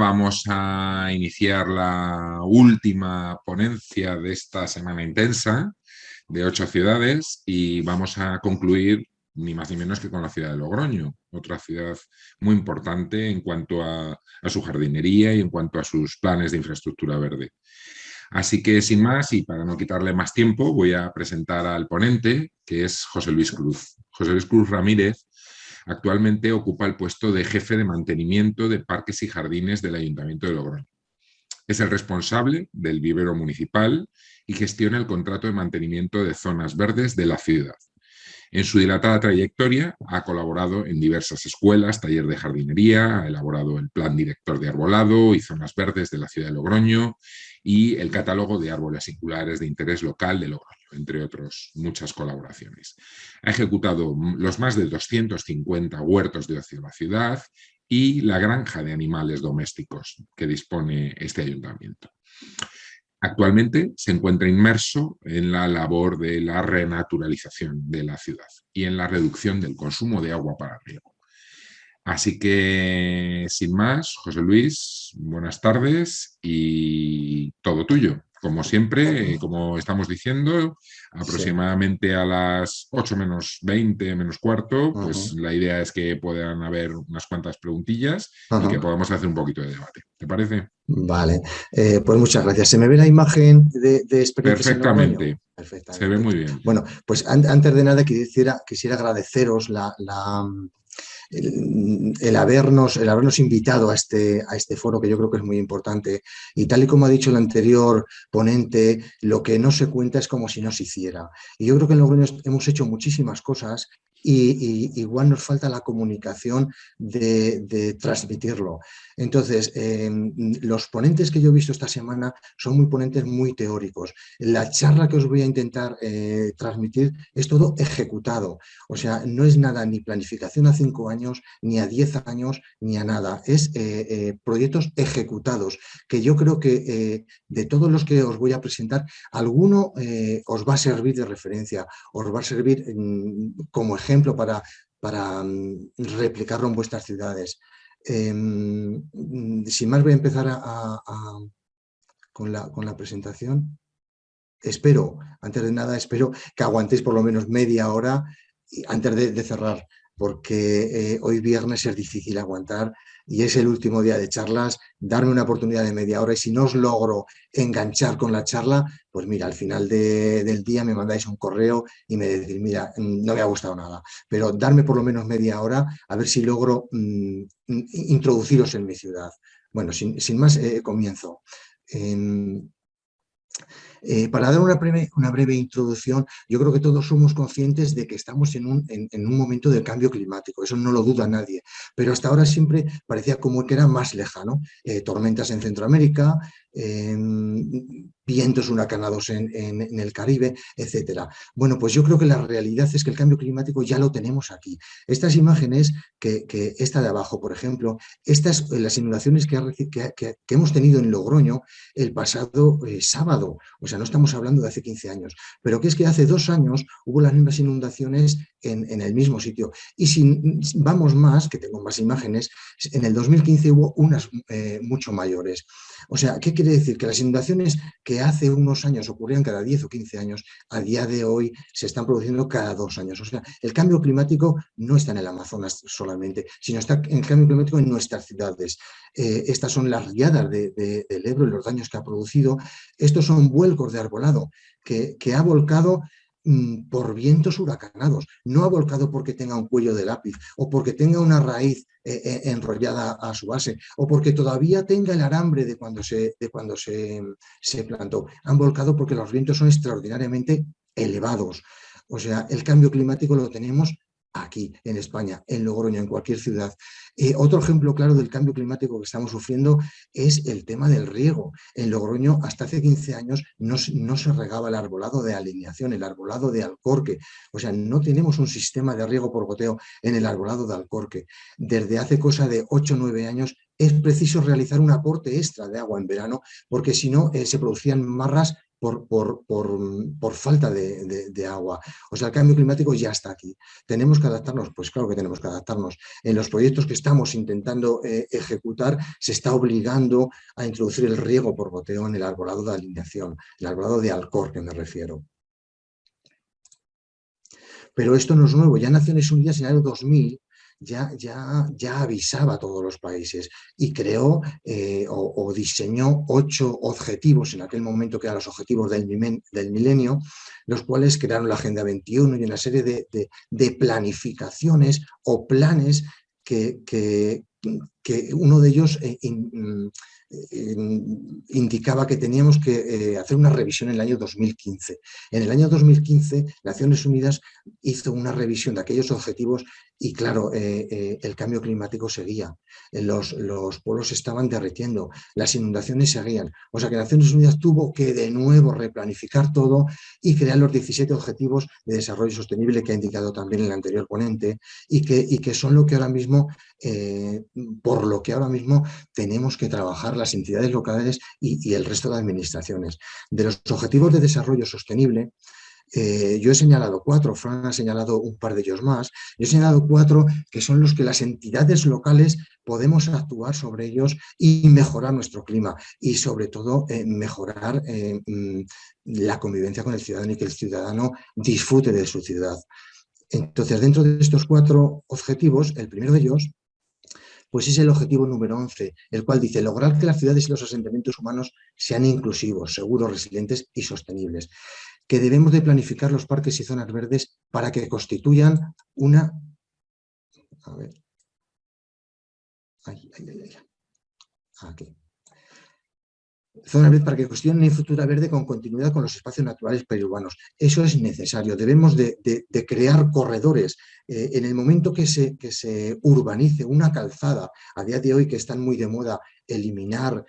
vamos a iniciar la última ponencia de esta semana intensa de 8 ciudades y vamos a concluir ni más ni menos que con la ciudad de Logroño, otra ciudad muy importante en cuanto a su jardinería y en cuanto a sus planes de infraestructura verde. Así que sin más y para no quitarle más tiempo voy a presentar al ponente, que es José Luis Cruz. José Luis Cruz Ramírez actualmente ocupa el puesto de jefe de mantenimiento de parques y jardines del Ayuntamiento de Logroño. Es el responsable del vivero municipal y gestiona el contrato de mantenimiento de zonas verdes de la ciudad. En su dilatada trayectoria ha colaborado en diversas escuelas, taller de jardinería, ha elaborado el plan director de arbolado y zonas verdes de la ciudad de Logroño y el catálogo de árboles singulares de interés local de Logroño, entre otras muchas colaboraciones. Ha ejecutado los más de 250 huertos de ocio de la ciudad y la granja de animales domésticos que dispone este ayuntamiento. Actualmente se encuentra inmerso en la labor de la renaturalización de la ciudad y en la reducción del consumo de agua para riego. Así que, sin más, José Luis, buenas tardes y todo tuyo. Como siempre, como estamos diciendo, aproximadamente a las 8 menos 20, menos cuarto, pues la idea es que puedan haber unas cuantas preguntillas y que podamos hacer un poquito de debate. ¿Te parece? Vale, pues muchas gracias. ¿Se me ve la imagen de experiencias en Logroño? Perfectamente. Perfectamente. Se ve muy bien. Bueno, pues antes de nada quisiera agradeceros el habernos invitado a este foro, que yo creo que es muy importante. Y tal y como ha dicho el anterior ponente, lo que no se cuenta es como si no se hiciera. Y yo creo que en Logroño hemos hecho muchísimas cosas y igual nos falta la comunicación de transmitirlo. Entonces, los ponentes que yo he visto esta semana son muy ponentes muy teóricos. La charla que os voy a intentar transmitir es todo ejecutado. O sea, no es nada ni planificación a 5 años, ni a 10 años, ni a nada. Es proyectos ejecutados, que yo creo que de todos los que os voy a presentar, alguno os va a servir de referencia, os va a servir como ejemplo para replicarlo en vuestras ciudades. Sin más, voy a empezar con la presentación. Antes de nada, espero que aguantéis por lo menos media hora antes de cerrar, porque hoy viernes es difícil aguantar y es el último día de charlas. Darme una oportunidad de media hora y si no os logro enganchar con la charla, pues mira, al final del día me mandáis un correo y me decís, mira, no me ha gustado nada, pero darme por lo menos media hora a ver si logro introduciros en mi ciudad. Bueno, sin más, comienzo. Para dar una breve introducción, yo creo que todos somos conscientes de que estamos en un momento de cambio climático, eso no lo duda nadie, pero hasta ahora siempre parecía como que era más lejano. Tormentas en Centroamérica, vientos huracanados en el Caribe, etcétera. Bueno, pues yo creo que la realidad es que el cambio climático ya lo tenemos aquí. Estas imágenes, que esta de abajo, por ejemplo, estas las inundaciones que hemos tenido en Logroño el pasado sábado, o sea, no estamos hablando de hace 15 años, pero que es que hace 2 años hubo las mismas inundaciones en el mismo sitio. Y si vamos más, que tengo más imágenes, en el 2015 hubo unas mucho mayores. O sea, ¿qué quiere decir? Que las inundaciones que hace unos años ocurrían cada 10 o 15 años, a día de hoy se están produciendo cada 2 años. O sea, el cambio climático no está en el Amazonas solamente, sino está en el cambio climático en nuestras ciudades. Estas son las riadas del Ebro y los daños que ha producido. Estos son vuelcos de arbolado que ha volcado por vientos huracanados. No ha volcado porque tenga un cuello de lápiz o porque tenga una raíz enrollada a su base o porque todavía tenga el arambre de cuando se plantó. Han volcado porque los vientos son extraordinariamente elevados. O sea, el cambio climático lo tenemos aquí, en España, en Logroño, en cualquier ciudad. Otro ejemplo claro del cambio climático que estamos sufriendo es el tema del riego. En Logroño, hasta hace 15 años, no se regaba el arbolado de alineación, el arbolado de Alcorque. O sea, no tenemos un sistema de riego por goteo en el arbolado de Alcorque. Desde hace cosa de 8 o 9 años es preciso realizar un aporte extra de agua en verano, porque si no, se producían marras por falta de agua. O sea, el cambio climático ya está aquí. ¿Tenemos que adaptarnos? Pues claro que tenemos que adaptarnos. En los proyectos que estamos intentando ejecutar, se está obligando a introducir el riego por goteo en el arbolado de alineación, el arbolado de Alcor, que me refiero. Pero esto no es nuevo. Ya Naciones Unidas en el año 2000 ya avisaba a todos los países y creó o diseñó 8 objetivos en aquel momento, que eran los objetivos del milenio, los cuales crearon la Agenda 21 y una serie de planificaciones o planes que uno de ellos indicaba que teníamos que hacer una revisión en el año 2015. En el año 2015, Naciones Unidas hizo una revisión de aquellos objetivos y, claro, el cambio climático seguía. Los polos se estaban derritiendo, las inundaciones seguían. O sea que Naciones Unidas tuvo que de nuevo replanificar todo y crear los 17 objetivos de desarrollo sostenible que ha indicado también el anterior ponente y que son lo que ahora mismo, por lo que ahora mismo tenemos que trabajar las entidades locales y el resto de administraciones. De los objetivos de desarrollo sostenible, yo he señalado 4, Fran ha señalado un par de ellos más. Yo he señalado 4 que son los que las entidades locales podemos actuar sobre ellos y mejorar nuestro clima y sobre todo mejorar la convivencia con el ciudadano y que el ciudadano disfrute de su ciudad. Entonces, dentro de estos 4 objetivos, el primero de ellos pues es el objetivo número 11, el cual dice lograr que las ciudades y los asentamientos humanos sean inclusivos, seguros, resilientes y sostenibles, que debemos de planificar los parques y zonas verdes para que constituyan una... A ver. Aquí. Zona verde para que constituyan una infraestructura verde con continuidad con los espacios naturales periurbanos. Eso es necesario. Debemos de crear corredores. En el momento que se urbanice una calzada, a día de hoy que están muy de moda eliminar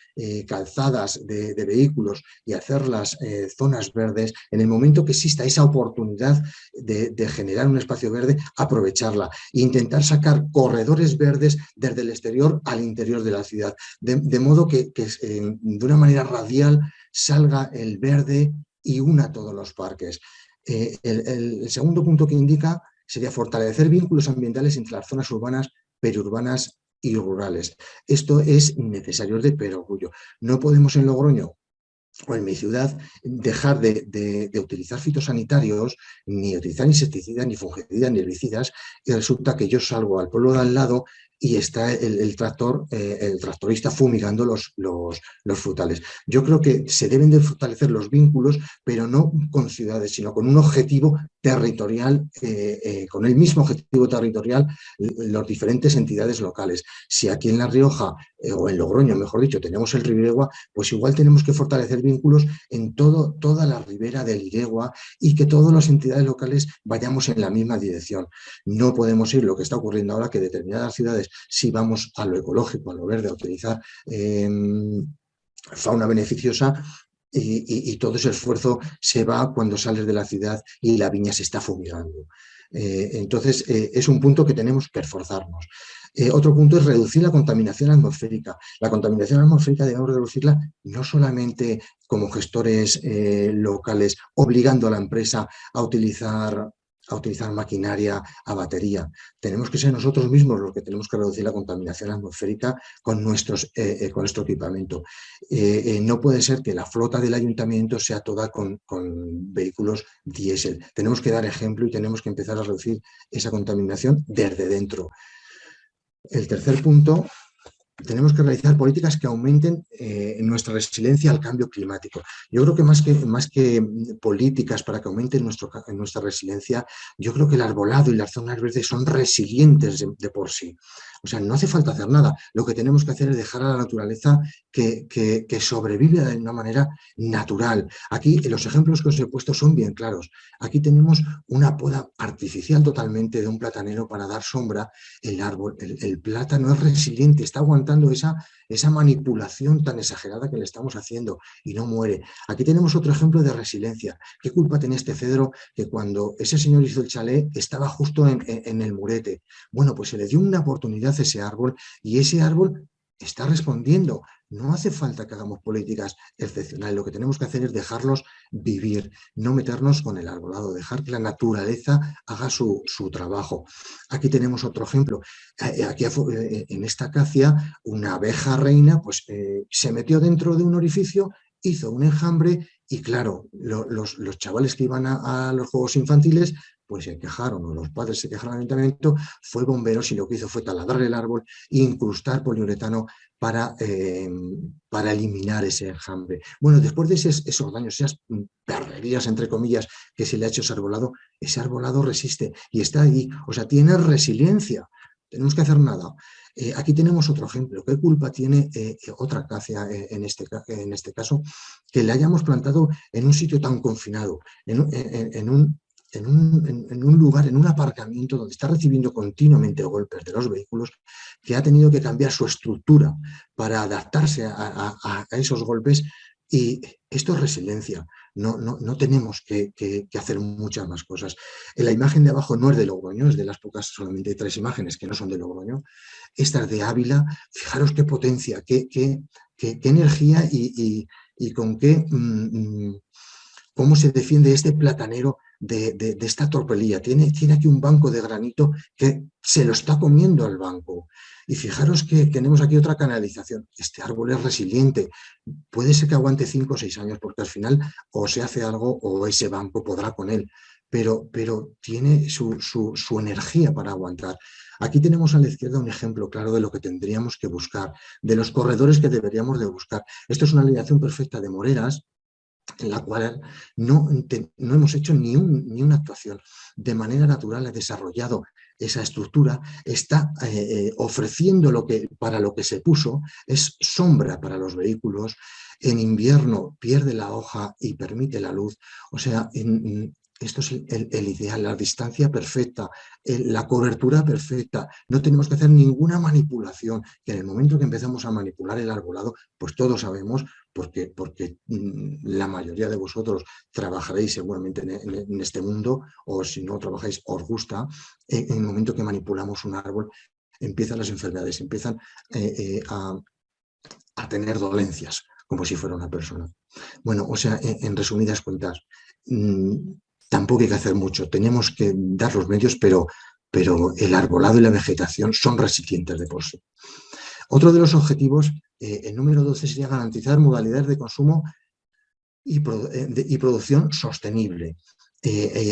calzadas de vehículos y hacerlas zonas verdes, en el momento que exista esa oportunidad de generar un espacio verde, aprovecharla e intentar sacar corredores verdes desde el exterior al interior de la ciudad, de modo que de una manera radial salga el verde y una todos los parques. El segundo punto que indica sería fortalecer vínculos ambientales entre las zonas urbanas, periurbanas y rurales. Esto es necesario, es de perogrullo. No podemos en Logroño o en mi ciudad dejar de utilizar fitosanitarios, ni utilizar insecticidas, ni fungicidas, ni herbicidas, y resulta que yo salgo al pueblo de al lado y está el tractorista fumigando los frutales. Yo creo que se deben de fortalecer los vínculos, pero no con ciudades, sino con un objetivo territorial, con el mismo objetivo territorial, las diferentes entidades locales. Si aquí en La Rioja, o en Logroño, mejor dicho, tenemos el río Iregua, pues igual tenemos que fortalecer vínculos en toda la ribera del Iregua y que todas las entidades locales vayamos en la misma dirección. No podemos ir lo que está ocurriendo ahora, que determinadas ciudades, si vamos a lo ecológico, a lo verde, a utilizar fauna beneficiosa, y todo ese esfuerzo se va cuando sales de la ciudad y la viña se está fumigando. Entonces, es un punto que tenemos que esforzarnos. Otro punto es reducir la contaminación atmosférica. La contaminación atmosférica debemos reducirla no solamente como gestores locales, obligando a la empresa a utilizar maquinaria a batería. Tenemos que ser nosotros mismos los que tenemos que reducir la contaminación atmosférica con nuestro equipamiento. No puede ser que la flota del ayuntamiento sea toda con vehículos diésel. Tenemos que dar ejemplo y tenemos que empezar a reducir esa contaminación desde dentro. El tercer punto, tenemos que realizar políticas que aumenten nuestra resiliencia al cambio climático. Yo creo que más que políticas para que aumenten nuestra resiliencia, yo creo que el arbolado y las zonas verdes son resilientes de por sí. O sea, no hace falta hacer nada. Lo que tenemos que hacer es dejar a la naturaleza que sobrevive de una manera natural. Aquí los ejemplos que os he puesto son bien claros. Aquí tenemos una poda artificial totalmente de un platanero para dar sombra. El árbol, el plátano es resiliente, está aguantando esa manipulación tan exagerada que le estamos haciendo y no muere. Aquí tenemos otro ejemplo de resiliencia. ¿Qué culpa tenía este cedro que cuando ese señor hizo el chalet estaba justo en el murete? Bueno, pues se le dio una oportunidad a ese árbol y ese árbol está respondiendo. No hace falta que hagamos políticas excepcionales, lo que tenemos que hacer es dejarlos vivir, no meternos con el arbolado, dejar que la naturaleza haga su trabajo. Aquí tenemos otro ejemplo. Aquí en esta acacia, una abeja reina pues, se metió dentro de un orificio, hizo un enjambre y claro, los chavales que iban a los juegos infantiles pues se quejaron, o los padres se quejaron al ayuntamiento, fue bomberos y lo que hizo fue taladrar el árbol e incrustar poliuretano para eliminar ese enjambre. Bueno, después de esos daños, esas perrerías, entre comillas, que se le ha hecho ese arbolado resiste y está ahí, o sea, tiene resiliencia. Tenemos que hacer nada. Aquí tenemos otro ejemplo. ¿Qué culpa tiene otra acacia en este caso? Que le hayamos plantado en un sitio tan confinado, en un lugar, en un aparcamiento donde está recibiendo continuamente golpes de los vehículos, que ha tenido que cambiar su estructura para adaptarse a esos golpes. Y esto es resiliencia. No tenemos que hacer muchas más cosas. La imagen de abajo no es de Logroño, es de las pocas, solamente 3 imágenes que no son de Logroño. Esta es de Ávila. Fijaros qué potencia, qué energía y con qué... cómo se defiende este platanero de esta tropelía. Tiene aquí un banco de granito que se lo está comiendo al banco. Y fijaros que tenemos aquí otra canalización. Este árbol es resiliente. Puede ser que aguante 5 o 6 años, porque al final o se hace algo o ese banco podrá con él. Pero tiene su energía para aguantar. Aquí tenemos a la izquierda un ejemplo claro de lo que tendríamos que buscar, de los corredores que deberíamos de buscar. Esto es una alineación perfecta de moreras, en la cual no hemos hecho ni una actuación. De manera natural ha desarrollado esa estructura, está ofreciendo para lo que se puso, es sombra para los vehículos, en invierno pierde la hoja y permite la luz, o sea, esto es el ideal, la distancia perfecta, la cobertura perfecta. No tenemos que hacer ninguna manipulación, que en el momento que empezamos a manipular el arbolado, pues todos sabemos, porque la mayoría de vosotros trabajaréis seguramente en este mundo, o si no trabajáis, os gusta, en el momento que manipulamos un árbol, empiezan las enfermedades, empiezan a tener dolencias, como si fuera una persona. Bueno, o sea, en resumidas cuentas, tampoco hay que hacer mucho, tenemos que dar los medios, pero el arbolado y la vegetación son resilientes de por sí. Otro de los objetivos, el número 12, sería garantizar modalidades de consumo y producción sostenible.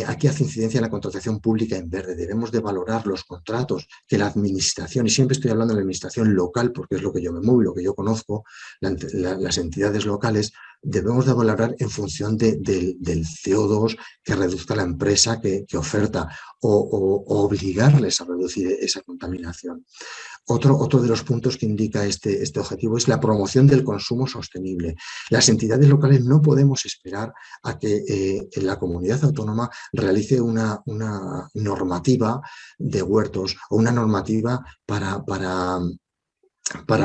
Aquí hace incidencia la contratación pública en verde. Debemos de valorar los contratos que la administración, y siempre estoy hablando de la administración local porque es lo que yo me muevo, lo que yo conozco, las entidades locales, debemos de valorar en función del CO2 que reduzca la empresa que oferta o obligarles a reducir esa contaminación. Otro de los puntos que indica este objetivo es la promoción del consumo sostenible. Las entidades locales no podemos esperar a que la comunidad autónoma realice una normativa de huertos o una normativa para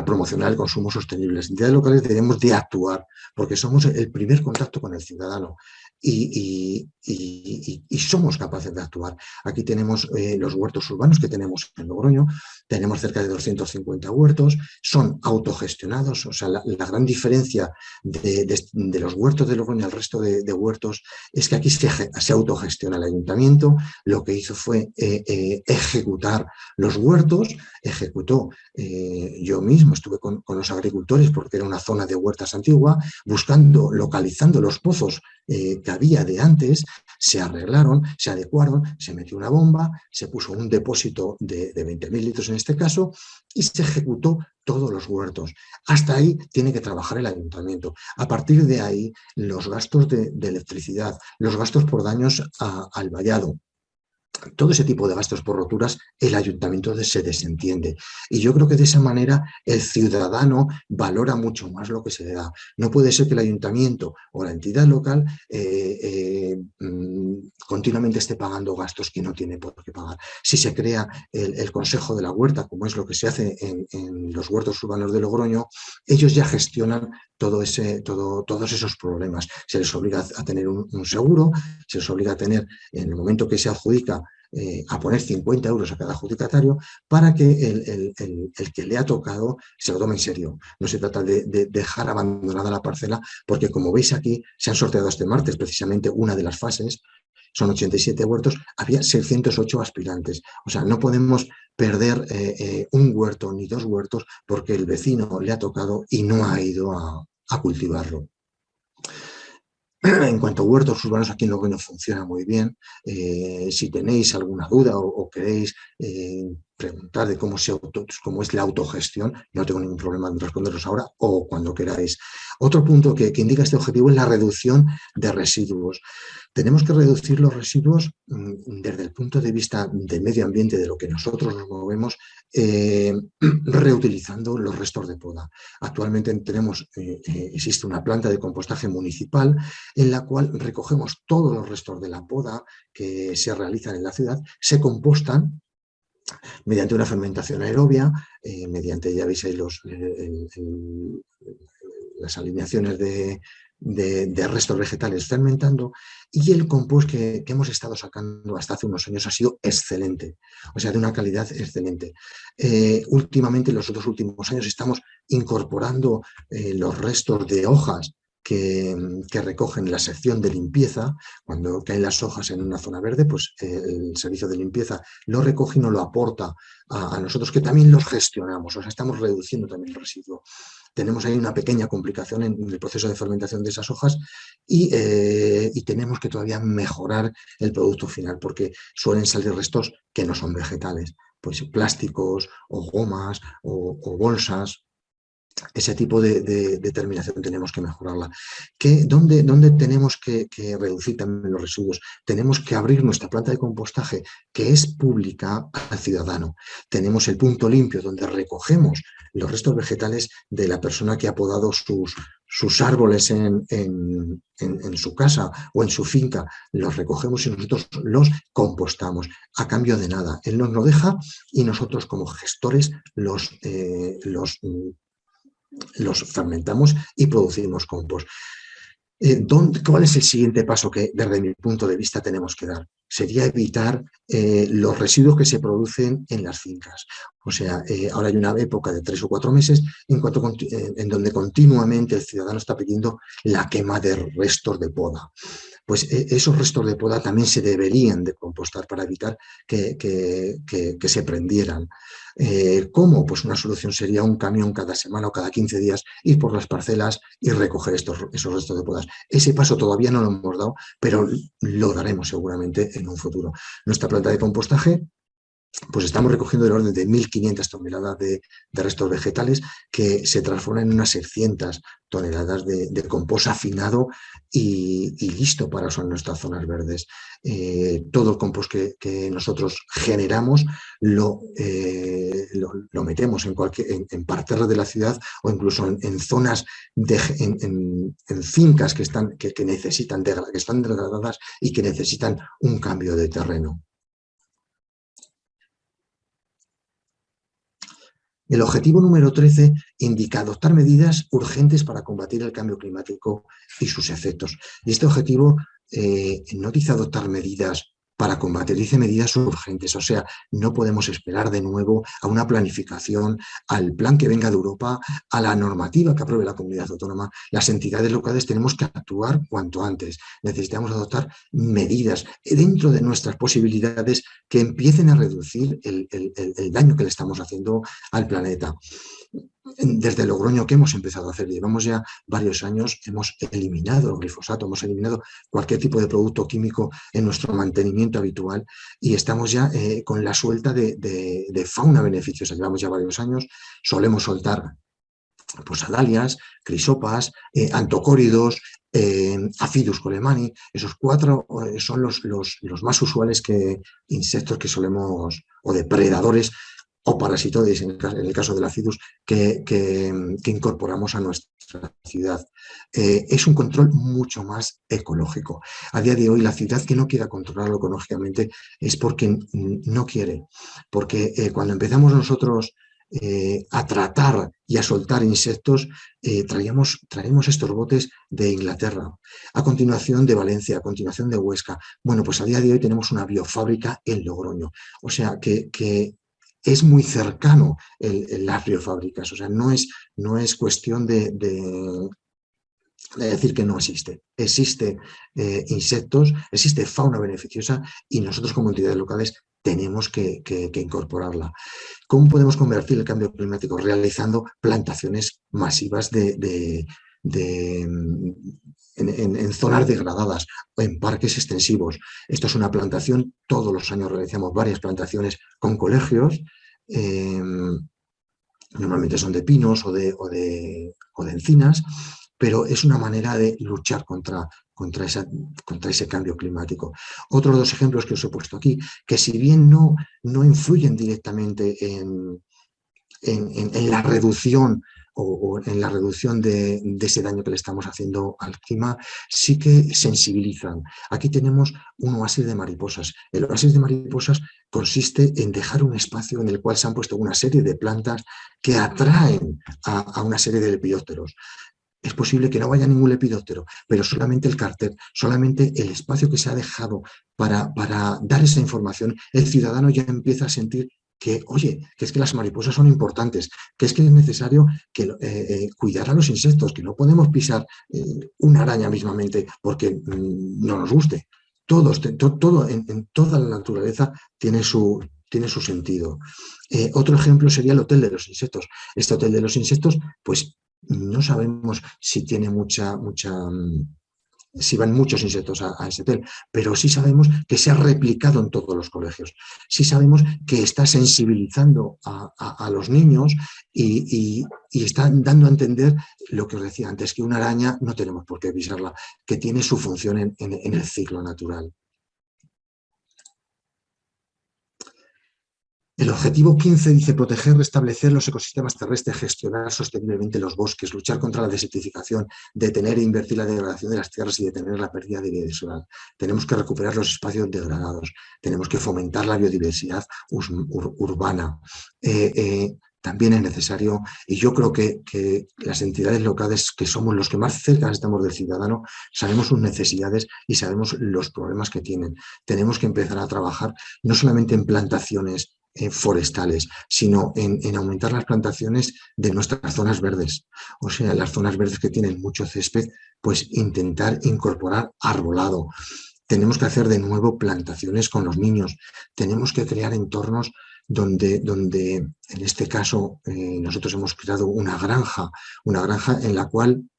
promocionar el consumo sostenible. Las entidades locales debemos de actuar porque somos el primer contacto con el ciudadano y somos capaces de actuar. Aquí tenemos los huertos urbanos que tenemos en Logroño, tenemos cerca de 250 huertos, son autogestionados, o sea, la gran diferencia de los huertos de Logroño al resto de huertos es que aquí se autogestiona el ayuntamiento, lo que hizo fue ejecutar los huertos, ejecutó, yo mismo estuve con los agricultores porque era una zona de huertas antigua, localizando los pozos que había de antes, se arreglaron, se adecuaron, se metió una bomba, se puso un depósito de 20.000 litros en este caso y se ejecutó todos los huertos. Hasta ahí tiene que trabajar el ayuntamiento. A partir de ahí, los gastos de electricidad, los gastos por daños al vallado, todo ese tipo de gastos por roturas, el ayuntamiento se desentiende. Y yo creo que de esa manera el ciudadano valora mucho más lo que se le da. No puede ser que el ayuntamiento o la entidad local continuamente esté pagando gastos que no tiene por qué pagar. Si se crea el Consejo de la Huerta, como es lo que se hace en los huertos urbanos de Logroño, ellos ya gestionan todos esos problemas. Se les obliga a tener un seguro, se les obliga a tener, en el momento que se adjudica a poner 50 euros a cada adjudicatario para que el que le ha tocado se lo tome en serio. No se trata de dejar abandonada la parcela, porque como veis aquí, se han sorteado este martes precisamente una de las fases. Son 87 huertos, había 608 aspirantes. O sea, no podemos perder un huerto ni dos huertos porque el vecino le ha tocado y no ha ido a cultivarlo. En cuanto a huertos urbanos, aquí en Logroño funciona muy bien. Si tenéis alguna duda o queréis preguntar de cómo es la autogestión, no tengo ningún problema en responderos ahora o cuando queráis. Otro punto que indica este objetivo es la reducción de residuos. Tenemos que reducir los residuos desde el punto de vista del medio ambiente, de lo que nosotros nos movemos, reutilizando los restos de poda. Actualmente existe una planta de compostaje municipal en la cual recogemos todos los restos de la poda que se realizan en la ciudad, se compostan mediante una fermentación aerobia, mediante, ya veis ahí las alineaciones de restos vegetales fermentando, y el compost que hemos estado sacando hasta hace unos años ha sido excelente, o sea, de una calidad excelente. Últimamente, en los dos últimos años, estamos incorporando los restos de hojas que recogen la sección de limpieza. Cuando caen las hojas en una zona verde, pues el servicio de limpieza lo recoge y nos lo aporta a nosotros, que también los gestionamos, o sea, estamos reduciendo también el residuo. Tenemos ahí una pequeña complicación en el proceso de fermentación de esas hojas y tenemos que todavía mejorar el producto final, porque suelen salir restos que no son vegetales, pues plásticos o gomas o bolsas. Ese tipo de terminación tenemos que mejorarla. ¿Dónde tenemos que reducir también los residuos? Tenemos que abrir nuestra planta de compostaje, que es pública, al ciudadano. Tenemos el punto limpio, donde recogemos los restos vegetales de la persona que ha podado sus árboles en su casa o en su finca. Los recogemos y nosotros los compostamos a cambio de nada. Él nos lo deja y nosotros, como gestores, los fermentamos y producimos compost. ¿Cuál es el siguiente paso que, desde mi punto de vista, tenemos que dar? Sería evitar los residuos que se producen en las fincas. O sea, ahora hay una época de 3 o 4 meses en donde continuamente el ciudadano está pidiendo la quema de restos de poda. Pues esos restos de poda también se deberían de compostar para evitar que se prendieran. ¿Cómo? Pues una solución sería un camión cada semana o cada 15 días ir por las parcelas y recoger esos restos de podas. Ese paso todavía no lo hemos dado, pero lo daremos seguramente en un futuro. Nuestra planta de compostaje, pues estamos recogiendo del orden de 1.500 toneladas de restos vegetales que se transforman en unas 600 toneladas de compost afinado y listo para usar nuestras zonas verdes. Todo el compost que nosotros generamos lo metemos en parterres de la ciudad o incluso en zonas, en fincas que están degradadas y que necesitan un cambio de terreno. El objetivo número 13 indica adoptar medidas urgentes para combatir el cambio climático y sus efectos. Y este objetivo no dice adoptar medidas para combatir, dice medidas urgentes. O sea, no podemos esperar de nuevo a una planificación, al plan que venga de Europa, a la normativa que apruebe la comunidad autónoma. Las entidades locales tenemos que actuar cuanto antes. Necesitamos adoptar medidas dentro de nuestras posibilidades que empiecen a reducir el daño que le estamos haciendo al planeta. Desde Logroño, ¿qué hemos empezado a hacer? Llevamos ya varios años, hemos eliminado el glifosato, hemos eliminado cualquier tipo de producto químico en nuestro mantenimiento habitual y estamos ya con la suelta de fauna beneficiosa. Llevamos ya varios años, solemos soltar pues adalias, crisopas, antocóridos, Aphidus colemani. Esos 4 son los más usuales insectos que solemos, o depredadores o parasitoides, en el caso del Aphidus, que incorporamos a nuestra ciudad. Es un control mucho más ecológico. A día de hoy, la ciudad que no quiera controlarlo ecológicamente es porque no quiere. Porque cuando empezamos nosotros a tratar y a soltar insectos, traíamos estos botes de Inglaterra, a continuación de Valencia, a continuación de Huesca. Bueno, pues a día de hoy tenemos una biofábrica en Logroño, o sea que es muy cercano las biofábricas, o sea, no es cuestión de decir que no existe. Existe insectos, existe fauna beneficiosa y nosotros como entidades locales tenemos que incorporarla. ¿Cómo podemos convertir el cambio climático? Realizando plantaciones masivas en zonas degradadas o en parques extensivos. Esto es una plantación, todos los años realizamos varias plantaciones con colegios, eh, normalmente son de pinos o de encinas, pero es una manera de luchar contra ese cambio climático. Otros dos ejemplos que os he puesto aquí, que si bien no influyen directamente en la reducción o en la reducción de ese daño que le estamos haciendo al clima, sí que sensibilizan. Aquí tenemos un oasis de mariposas. El oasis de mariposas consiste en dejar un espacio en el cual se han puesto una serie de plantas que atraen a una serie de lepidópteros. Es posible que no vaya ningún lepidóptero, pero solamente el cartel, solamente el espacio que se ha dejado para dar esa información, el ciudadano ya empieza a sentir que, oye, que es que las mariposas son importantes, que es necesario cuidar a los insectos, que no podemos pisar una araña mismamente porque no nos guste. Todo en toda la naturaleza tiene su sentido. Otro ejemplo sería el Hotel de los Insectos. Este Hotel de los Insectos, pues no sabemos si tiene si van muchos insectos a ese hotel, pero sí sabemos que se ha replicado en todos los colegios. Sí sabemos que está sensibilizando a los niños y está dando a entender lo que os decía antes, que una araña no tenemos por qué pisarla, que tiene su función en el ciclo natural. El objetivo 15 dice proteger, restablecer los ecosistemas terrestres, gestionar sosteniblemente los bosques, luchar contra la desertificación, detener e invertir la degradación de las tierras y detener la pérdida de biodiversidad. Tenemos que recuperar los espacios degradados, tenemos que fomentar la biodiversidad urbana. También es necesario, y yo creo que las entidades locales, que somos los que más cerca estamos del ciudadano, sabemos sus necesidades y sabemos los problemas que tienen. Tenemos que empezar a trabajar no solamente en plantaciones forestales, sino en aumentar las plantaciones de nuestras zonas verdes. O sea, las zonas verdes que tienen mucho césped, pues intentar incorporar arbolado. Tenemos que hacer de nuevo plantaciones con los niños. Tenemos que crear entornos donde en este caso, nosotros hemos creado una granja en la cual,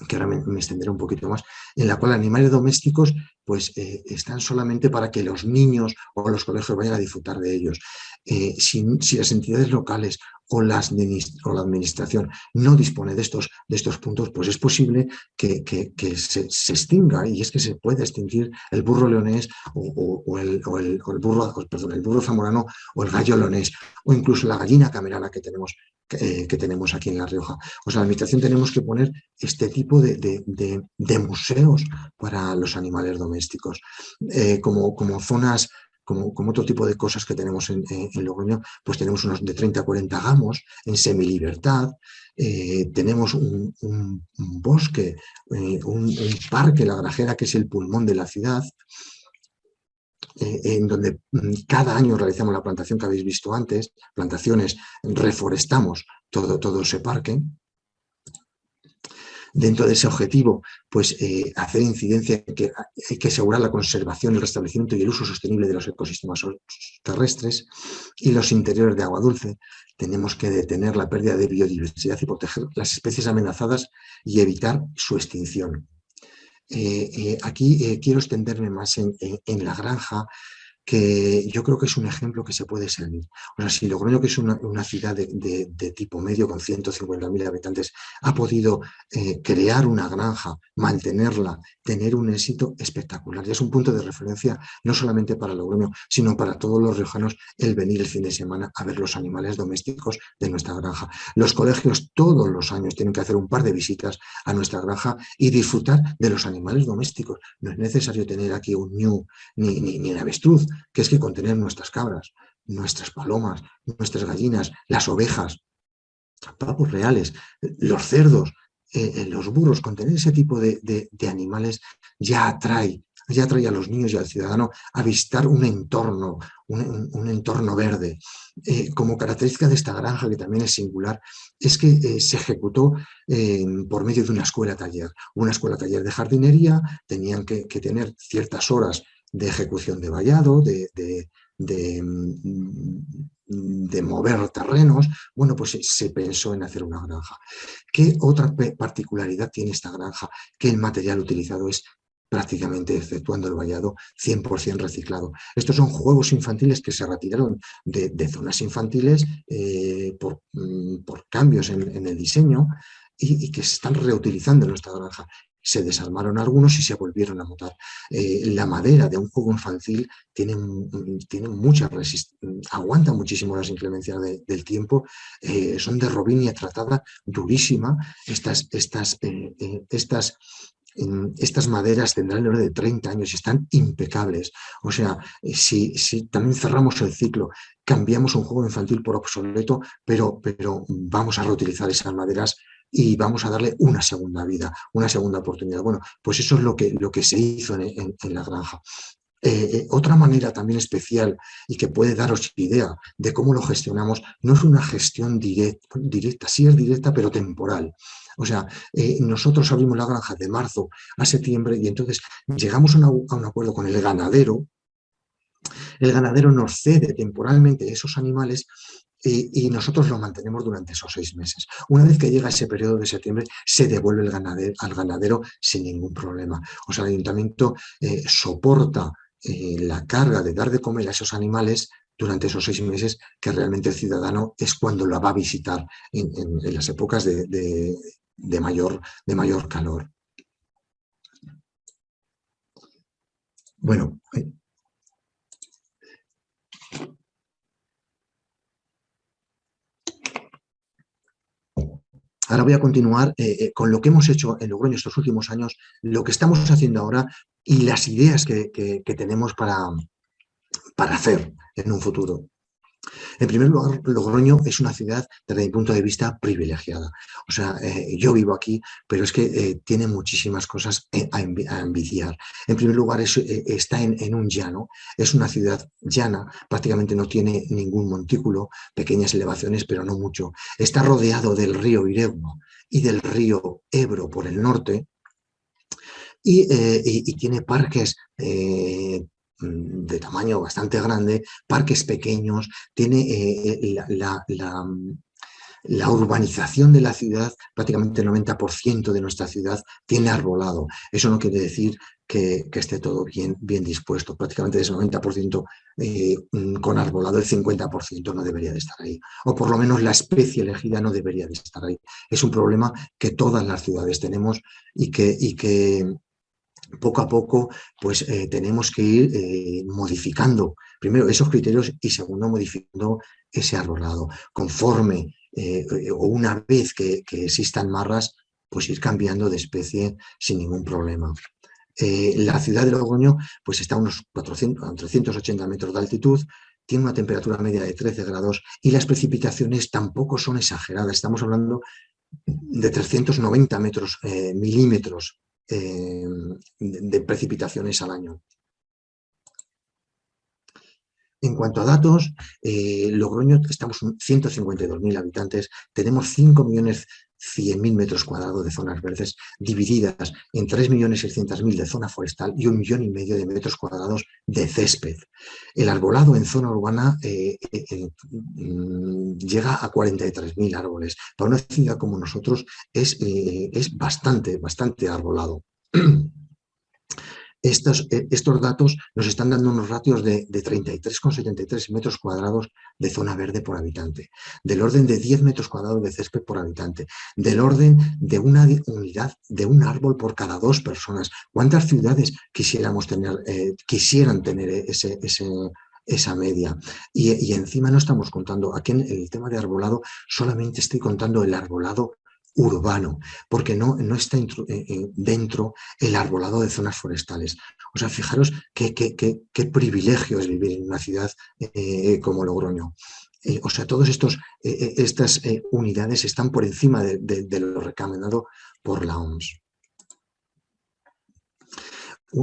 que ahora me extenderé un poquito más, en la cual animales domésticos pues están solamente para que los niños o los colegios vayan a disfrutar de ellos. Si las entidades locales o la administración no dispone de estos puntos, pues es posible que se extinga, y es que se puede extinguir el burro leonés o el burro zamorano o el gallo leonés, o incluso la gallina camerana que tenemos aquí en La Rioja. O sea, la administración tenemos que poner este tipo de museos para los animales domésticos, como zonas, como otro tipo de cosas que tenemos en Logroño, pues tenemos unos de 30 a 40 gamos en semilibertad, tenemos un bosque, un parque, La Grajera, que es el pulmón de la ciudad, en donde cada año realizamos la plantación que habéis visto antes, plantaciones, reforestamos todo ese parque. Dentro de ese objetivo, pues hacer incidencia en que hay que asegurar la conservación, el restablecimiento y el uso sostenible de los ecosistemas terrestres y los interiores de agua dulce. Tenemos que detener la pérdida de biodiversidad y proteger las especies amenazadas y evitar su extinción. Aquí quiero extenderme más en la granja, que yo creo que es un ejemplo que se puede servir. O sea, si Logroño, que es una ciudad de tipo medio con 150.000 habitantes, ha podido crear una granja, mantenerla, tener un éxito espectacular. Y es un punto de referencia no solamente para Logroño, sino para todos los riojanos, el venir el fin de semana a ver los animales domésticos de nuestra granja. Los colegios todos los años tienen que hacer un par de visitas a nuestra granja y disfrutar de los animales domésticos. No es necesario tener aquí un ñu ni avestruz, que es que contener nuestras cabras. nuestras palomas, nuestras gallinas, las ovejas, pavos reales, los cerdos, los burros, con tener ese tipo de animales ya atrae a los niños y al ciudadano a visitar un entorno, un entorno verde. Como característica de esta granja, que también es singular, es que se ejecutó por medio de una escuela taller de jardinería. Tenían que tener ciertas horas de ejecución de vallado, de mover terrenos. Bueno, pues se pensó en hacer una granja. ¿Qué otra particularidad tiene esta granja? Que el material utilizado es prácticamente, exceptuando el vallado, 100% reciclado. Estos son juegos infantiles que se retiraron de zonas infantiles por cambios en el diseño y que se están reutilizando en nuestra granja. Se desarmaron algunos y se volvieron a montar. La madera de un juego infantil tiene mucha resistencia, aguanta muchísimo las inclemencias del tiempo, son de robinia tratada, durísima. Estas maderas tendrán el orden de 30 años y están impecables. O sea, si también cerramos el ciclo, cambiamos un juego infantil por obsoleto, pero vamos a reutilizar esas maderas y vamos a darle una segunda vida, una segunda oportunidad. Bueno, pues eso es lo que se hizo en la granja. Otra manera también especial y que puede daros idea de cómo lo gestionamos, no es una gestión directa, sí es directa, pero temporal. O sea, nosotros abrimos la granja de marzo a septiembre y entonces llegamos a un acuerdo con el ganadero. El ganadero nos cede temporalmente esos animales y nosotros lo mantenemos durante esos 6 meses. Una vez que llega ese periodo de septiembre, se devuelve al ganadero sin ningún problema. O sea, el ayuntamiento soporta la carga de dar de comer a esos animales durante esos 6 meses, que realmente el ciudadano es cuando la va a visitar en las épocas de mayor calor. Bueno, ahora voy a continuar con lo que hemos hecho en Logroño estos últimos años, lo que estamos haciendo ahora y las ideas que tenemos para hacer en un futuro. En primer lugar, Logroño es una ciudad, desde mi punto de vista, privilegiada. O sea, yo vivo aquí, pero es que tiene muchísimas cosas a envidiar. En primer lugar, está en un llano. Es una ciudad llana, prácticamente no tiene ningún montículo, pequeñas elevaciones, pero no mucho. Está rodeado del río Iregno y del río Ebro por el norte, y tiene parques de tamaño bastante grande, parques pequeños, tiene la urbanización de la ciudad, prácticamente el 90% de nuestra ciudad tiene arbolado. Eso no quiere decir que esté todo bien dispuesto. Prácticamente de ese 90% con arbolado, el 50% no debería de estar ahí. O por lo menos la especie elegida no debería de estar ahí. Es un problema que todas las ciudades tenemos y que poco a poco pues tenemos que ir modificando primero esos criterios y segundo modificando ese arbolado conforme o una vez que existan marras, pues ir cambiando de especie sin ningún problema. La ciudad de Logroño pues está a unos 380 metros de altitud, tiene una temperatura media de 13 grados y las precipitaciones tampoco son exageradas. Estamos hablando de 390 milímetros de precipitaciones al año. En cuanto a datos, Logroño, estamos en 152.000 habitantes, tenemos 5.100.000 metros cuadrados de zonas verdes divididas en 3.600.000 de zona forestal y 1,5 millones de metros cuadrados de césped. El arbolado en zona urbana llega a 43.000 árboles. Para una ciudad como nosotros es bastante arbolado. Estos datos nos están dando unos ratios de 33,73 metros cuadrados de zona verde por habitante, del orden de 10 metros cuadrados de césped por habitante, del orden de una unidad de un árbol por cada 2 personas. ¿Cuántas ciudades quisieran tener esa media? Y encima no estamos contando, aquí en el tema de arbolado, solamente estoy contando el arbolado urbano, porque no está dentro el arbolado de zonas forestales. O sea, fijaros qué privilegio es vivir en una ciudad como Logroño. O sea, todas estas unidades están por encima de lo recomendado por la OMS.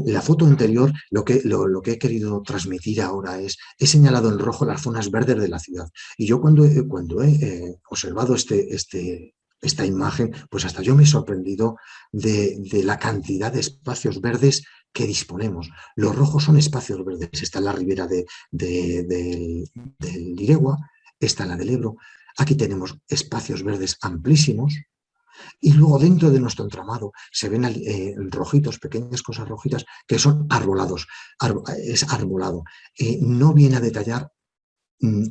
La foto anterior, lo que he querido transmitir ahora he señalado en rojo las zonas verdes de la ciudad. Y yo cuando he observado esta imagen, pues hasta yo me he sorprendido de la cantidad de espacios verdes que disponemos. Los rojos son espacios verdes. Está en la ribera del Iregua, está en la del Ebro. Aquí tenemos espacios verdes amplísimos, y luego dentro de nuestro entramado se ven rojitos, pequeñas cosas rojitas, que son arbolados. Es arbolado. No viene a detallar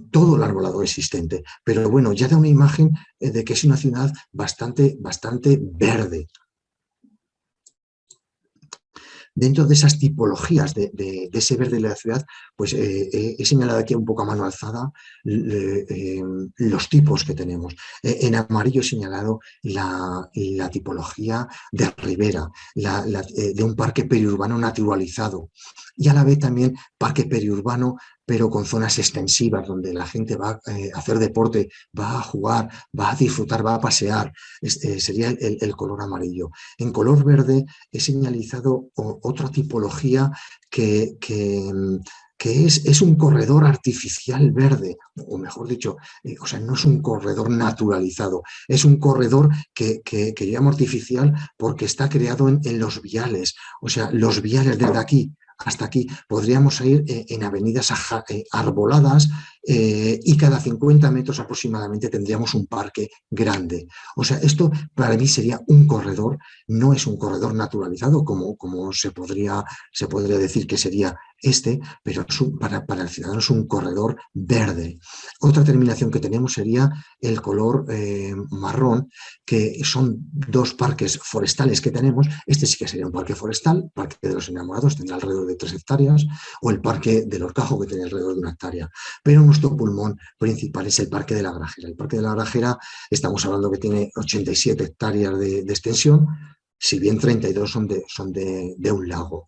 todo el arbolado existente, pero bueno, ya da una imagen de que es una ciudad bastante verde. Dentro de esas tipologías de ese verde de la ciudad, pues he señalado aquí un poco a mano alzada los tipos que tenemos. En amarillo he señalado la tipología de ribera, de un parque periurbano naturalizado, y a la vez también parque periurbano pero con zonas extensivas donde la gente va a hacer deporte, va a jugar, va a disfrutar, va a pasear. Sería el color amarillo. En color verde he señalizado otra tipología que es un corredor artificial verde, o mejor dicho, o sea, no es un corredor naturalizado, es un corredor que llamo artificial porque está creado en los viales, o sea, los viales desde aquí hasta aquí podríamos ir en avenidas arboladas y cada 50 metros aproximadamente tendríamos un parque grande. O sea, esto para mí sería un corredor, no es un corredor naturalizado como se podría decir que sería pero para el ciudadano es un corredor verde. Otra terminación que tenemos sería el color marrón, que son dos parques forestales que tenemos. Este sí que sería un parque forestal, Parque de los Enamorados, tendrá alrededor de 3 hectáreas, o el Parque del Horcajo, que tiene alrededor de 1 hectárea. Pero nuestro pulmón principal es el Parque de la Grajera. El Parque de la Grajera, estamos hablando que tiene 87 hectáreas de extensión, si bien 32 son de un lago.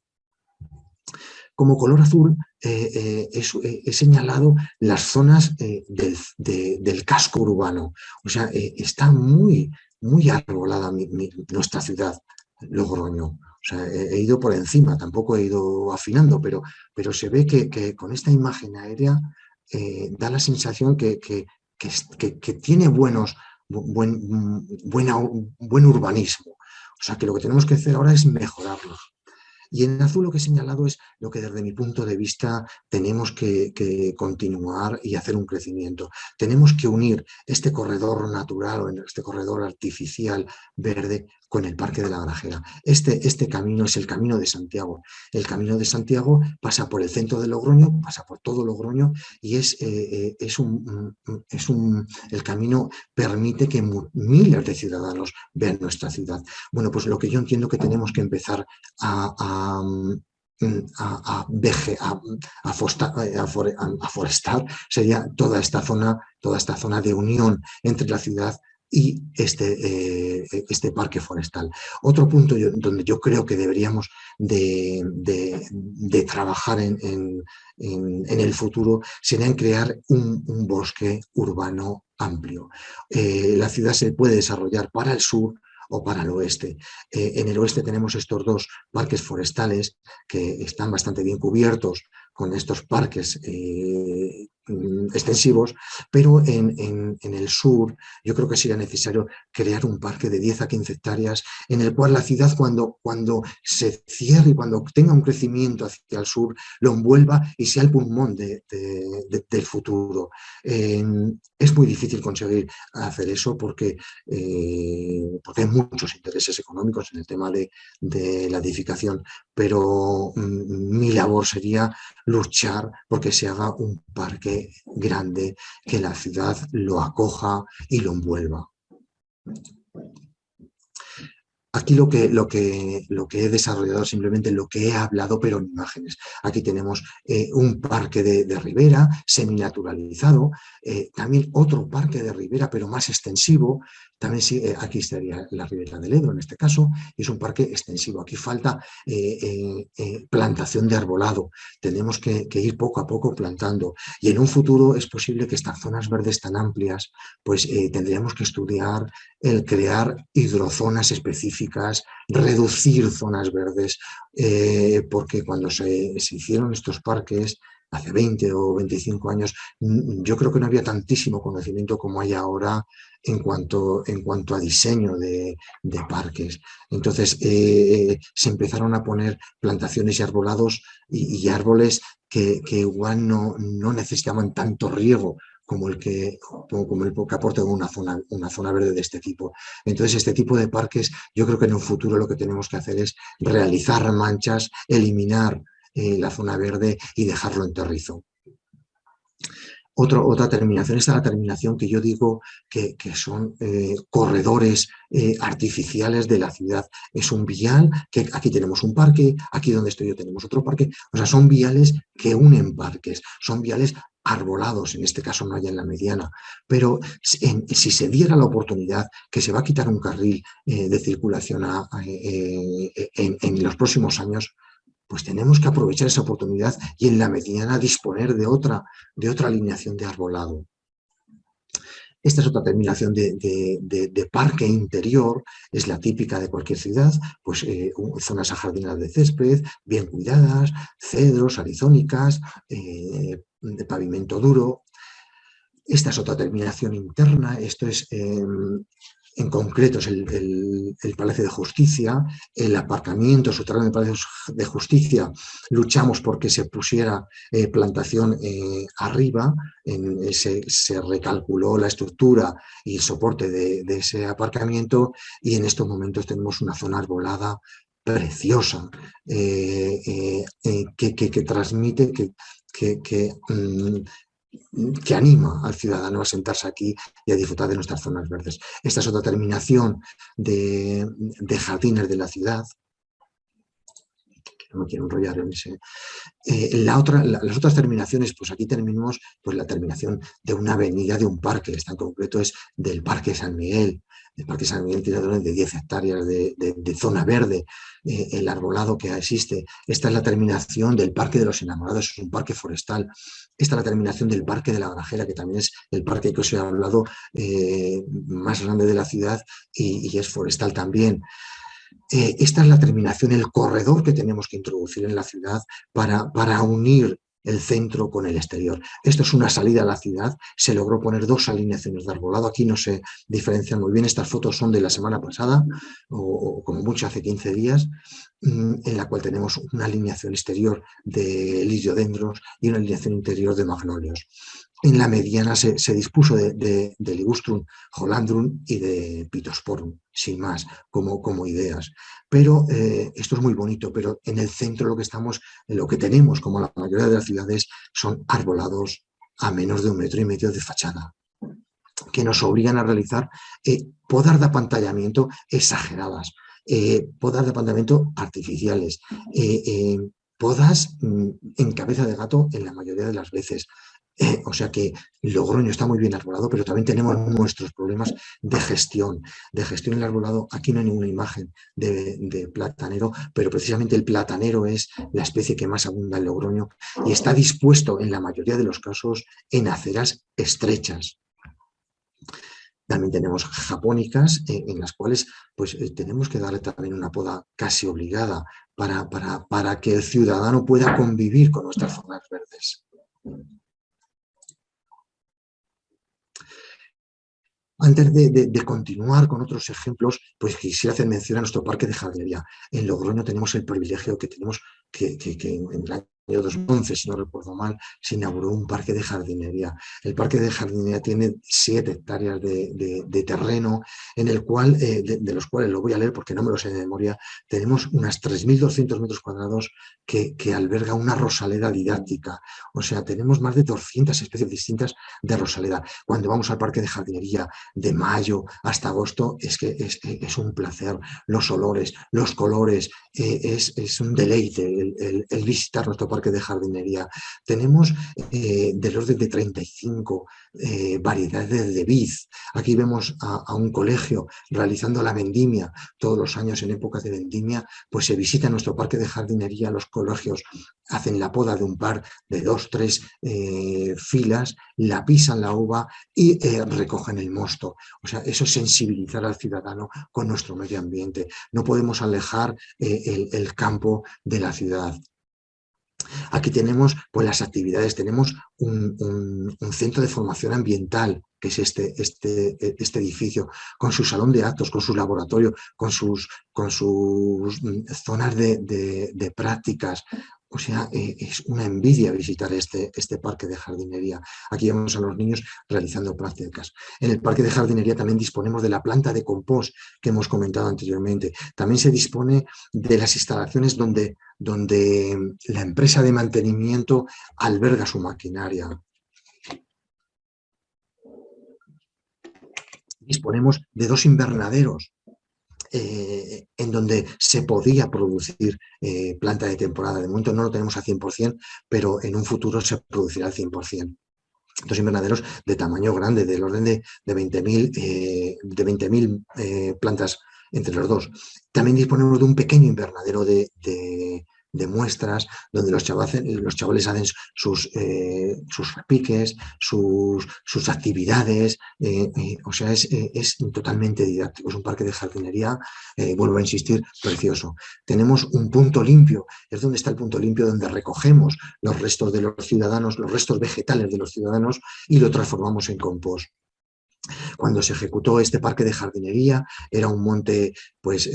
Como color azul he señalado las zonas del casco urbano. O sea, está muy arbolada nuestra ciudad, Logroño. O sea, he ido por encima, tampoco he ido afinando, pero se ve que con esta imagen aérea da la sensación que tiene buen urbanismo. O sea, que lo que tenemos que hacer ahora es mejorarlo. Y en azul lo que he señalado es lo que desde mi punto de vista tenemos que continuar y hacer un crecimiento. Tenemos que unir este corredor natural o este corredor artificial verde con el Parque de la Grajera. Este camino es el Camino de Santiago. El Camino de Santiago pasa por el centro de Logroño, pasa por todo Logroño y el camino permite que miles de ciudadanos vean nuestra ciudad. Bueno, pues lo que yo entiendo que tenemos que empezar a forestar sería toda esta zona de unión entre la ciudad y este parque forestal. Otro punto donde yo creo que deberíamos de trabajar en el futuro sería en crear un bosque urbano amplio. La ciudad se puede desarrollar para el sur o para el oeste. En el oeste tenemos estos dos parques forestales que están bastante bien cubiertos con estos parques extensivos, pero en el sur yo creo que sería necesario crear un parque de 10 a 15 hectáreas en el cual la ciudad cuando se cierre y cuando tenga un crecimiento hacia el sur lo envuelva y sea el pulmón del futuro. Es muy difícil conseguir hacer eso porque hay muchos intereses económicos en el tema de la edificación, pero mi labor sería luchar porque se haga un parque grande, que la ciudad lo acoja y lo envuelva. Aquí lo que he desarrollado simplemente lo que he hablado, pero en imágenes. Aquí tenemos un parque de ribera seminaturalizado, también otro parque de ribera, pero más extensivo, También sí, aquí estaría la Ribera del Ebro en este caso, y es un parque extensivo. Aquí falta plantación de arbolado. Tenemos que ir poco a poco plantando. Y en un futuro es posible que estas zonas verdes tan amplias, pues tendríamos que estudiar el crear hidrozonas específicas, reducir zonas verdes, porque cuando se hicieron estos parques, hace 20 o 25 años, yo creo que no había tantísimo conocimiento como hay ahora en cuanto a diseño de parques. Entonces se empezaron a poner plantaciones y arbolados y árboles que igual no necesitaban tanto riego como el que aporta una zona verde de este tipo. Entonces, este tipo de parques, yo creo que en un futuro lo que tenemos que hacer es realizar manchas, eliminar la zona verde y dejarlo en terrizo. Otra terminación, esta es la terminación que yo digo que son corredores artificiales de la ciudad. Es un vial, que aquí tenemos un parque, aquí donde estoy yo tenemos otro parque, o sea, son viales que unen parques, son viales arbolados, en este caso no hay en la mediana, pero si se diera la oportunidad que se va a quitar un carril de circulación en los próximos años, pues tenemos que aprovechar esa oportunidad y en la mediana disponer de otra alineación de arbolado. Esta es otra terminación de parque interior, es la típica de cualquier ciudad, pues zonas ajardinadas de césped, bien cuidadas, cedros, arizónicas, de pavimento duro. Esta es otra terminación interna, esto es en concreto es el Palacio de Justicia, el aparcamiento subterráneo del Palacio de Justicia. Luchamos porque se pusiera plantación arriba, se recalculó la estructura y el soporte de ese aparcamiento y en estos momentos tenemos una zona arbolada preciosa que transmite, que anima al ciudadano a sentarse aquí y a disfrutar de nuestras zonas verdes. Esta es otra terminación de jardines de la ciudad. No me quiero enrollar en ese. Las otras terminaciones, pues aquí terminamos pues, la terminación de una avenida de un parque. Esta en concreto es del Parque San Miguel. El Parque San Miguel tiene de 10 hectáreas de zona verde, el arbolado que existe. Esta es la terminación del Parque de los Enamorados, es un parque forestal. Esta es la terminación del Parque de la Grajera, que también es el parque que os he hablado más grande de la ciudad y es forestal también. Esta es la terminación, el corredor que tenemos que introducir en la ciudad para unir el centro con el exterior. Esto es una salida a la ciudad, se logró poner 2 alineaciones de arbolado, aquí no se diferencian muy bien, estas fotos son de la semana pasada o como mucho hace 15 días, en la cual tenemos una alineación exterior de liriodendros y una alineación interior de magnolios. En la mediana se dispuso de Ligustrum hollandrum y de Pittosporum, sin más, como ideas. Pero esto es muy bonito, pero en el centro lo que tenemos, como la mayoría de las ciudades, son arbolados a menos de 1,5 metros de fachada, que nos obligan a realizar podas de apantallamiento exageradas, podas de apantallamiento artificiales, podas en cabeza de gato en la mayoría de las veces. O sea que Logroño está muy bien arbolado, pero también tenemos nuestros problemas de gestión. De gestión en el arbolado, aquí no hay ninguna imagen de platanero, pero precisamente el platanero es la especie que más abunda en Logroño y está dispuesto en la mayoría de los casos en aceras estrechas. También tenemos japónicas en las cuales pues, tenemos que darle también una poda casi obligada para que el ciudadano pueda convivir con nuestras zonas verdes. Antes de continuar con otros ejemplos, pues quisiera hacer mención a nuestro parque de jardinería. En Logroño tenemos el privilegio que tenemos que en el año 2011, si no recuerdo mal, se inauguró un parque de jardinería. El parque de jardinería tiene 7 hectáreas de terreno, en el cual, de los cuales lo voy a leer porque no me lo sé de memoria, tenemos unas 3.200 metros cuadrados que alberga una rosaleda didáctica. O sea, tenemos más de 200 especies distintas de rosaleda. Cuando vamos al parque de jardinería, de mayo hasta agosto, es que es un placer. Los olores, los colores, es un deleite el visitar nuestro parque parque de jardinería. Tenemos del orden de 35 variedades de vid. Aquí vemos a un colegio realizando la vendimia. Todos los años en épocas de vendimia pues se visita nuestro parque de jardinería, los colegios hacen la poda de un par de 2, 3 filas, la pisan la uva y recogen el mosto. O sea, eso es sensibilizar al ciudadano con nuestro medio ambiente. No podemos alejar el campo de la ciudad. Aquí tenemos pues, las actividades, tenemos un centro de formación ambiental, que es este edificio, con su salón de actos, con su laboratorio, con sus zonas de prácticas. O sea, es una envidia visitar este parque de jardinería. Aquí vemos a los niños realizando prácticas. En el parque de jardinería también disponemos de la planta de compost que hemos comentado anteriormente. También se dispone de las instalaciones donde la empresa de mantenimiento alberga su maquinaria. Disponemos de 2 invernaderos en donde se podía producir planta de temporada. De momento no lo tenemos al 100%, pero en un futuro se producirá al 100%. 2 invernaderos de tamaño grande, del orden de 20.000 plantas entre los dos. También disponemos de un pequeño invernadero de muestras, donde los chavales hacen sus piques, sus actividades, o sea, es totalmente didáctico, es un parque de jardinería, vuelvo a insistir, precioso. Tenemos un punto limpio, es donde está el punto limpio, donde recogemos los restos de los ciudadanos, los restos vegetales de los ciudadanos y lo transformamos en compost. Cuando se ejecutó este parque de jardinería, era un monte pues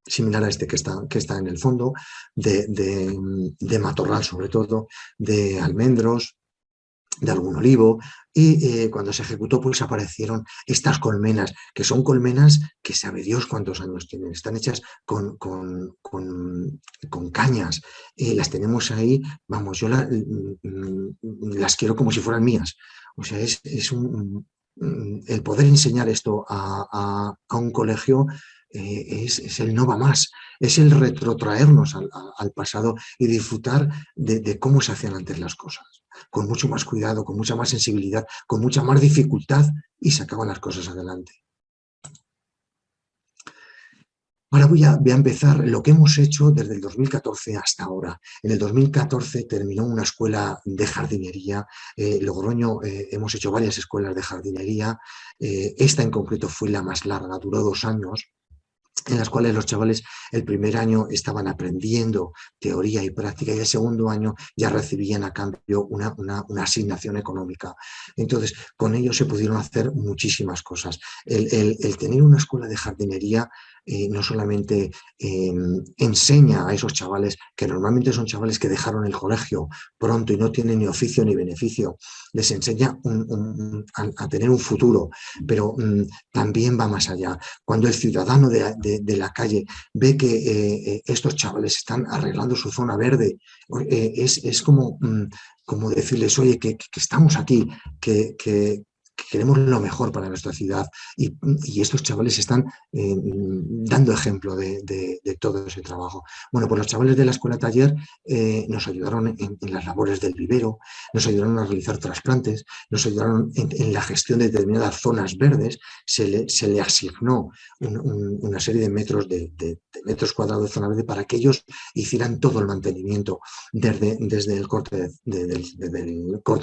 similar a este que está en el fondo, de matorral sobre todo, de almendros, de algún olivo, y cuando se ejecutó pues aparecieron estas colmenas, que son colmenas que sabe Dios cuántos años tienen, están hechas con cañas, las tenemos ahí, vamos, yo las quiero como si fueran mías, o sea, el poder enseñar esto a un colegio es el no va más, es el retrotraernos al pasado y disfrutar de cómo se hacían antes las cosas, con mucho más cuidado, con mucha más sensibilidad, con mucha más dificultad y sacaban las cosas adelante. Ahora voy a empezar lo que hemos hecho desde el 2014 hasta ahora. En el 2014 terminó una escuela de jardinería. Logroño hemos hecho varias escuelas de jardinería. Esta en concreto fue la más larga, duró 2 años, en las cuales los chavales el primer año estaban aprendiendo teoría y práctica y el segundo año ya recibían a cambio una asignación económica. Entonces, con ellos se pudieron hacer muchísimas cosas. El tener una escuela de jardinería no solamente enseña a esos chavales, que normalmente son chavales que dejaron el colegio pronto y no tienen ni oficio ni beneficio, les enseña a tener un futuro, pero también va más allá. Cuando el ciudadano de la calle ve que estos chavales están arreglando su zona verde, es como decirles, oye, que estamos aquí, que queremos lo mejor para nuestra ciudad y estos chavales están dando ejemplo de todo ese trabajo. Bueno, pues los chavales de la escuela taller nos ayudaron en las labores del vivero, nos ayudaron a realizar trasplantes, nos ayudaron en la gestión de determinadas zonas verdes, se le asignó una serie de metros metros cuadrados de zona verde para que ellos hicieran todo el mantenimiento desde el corte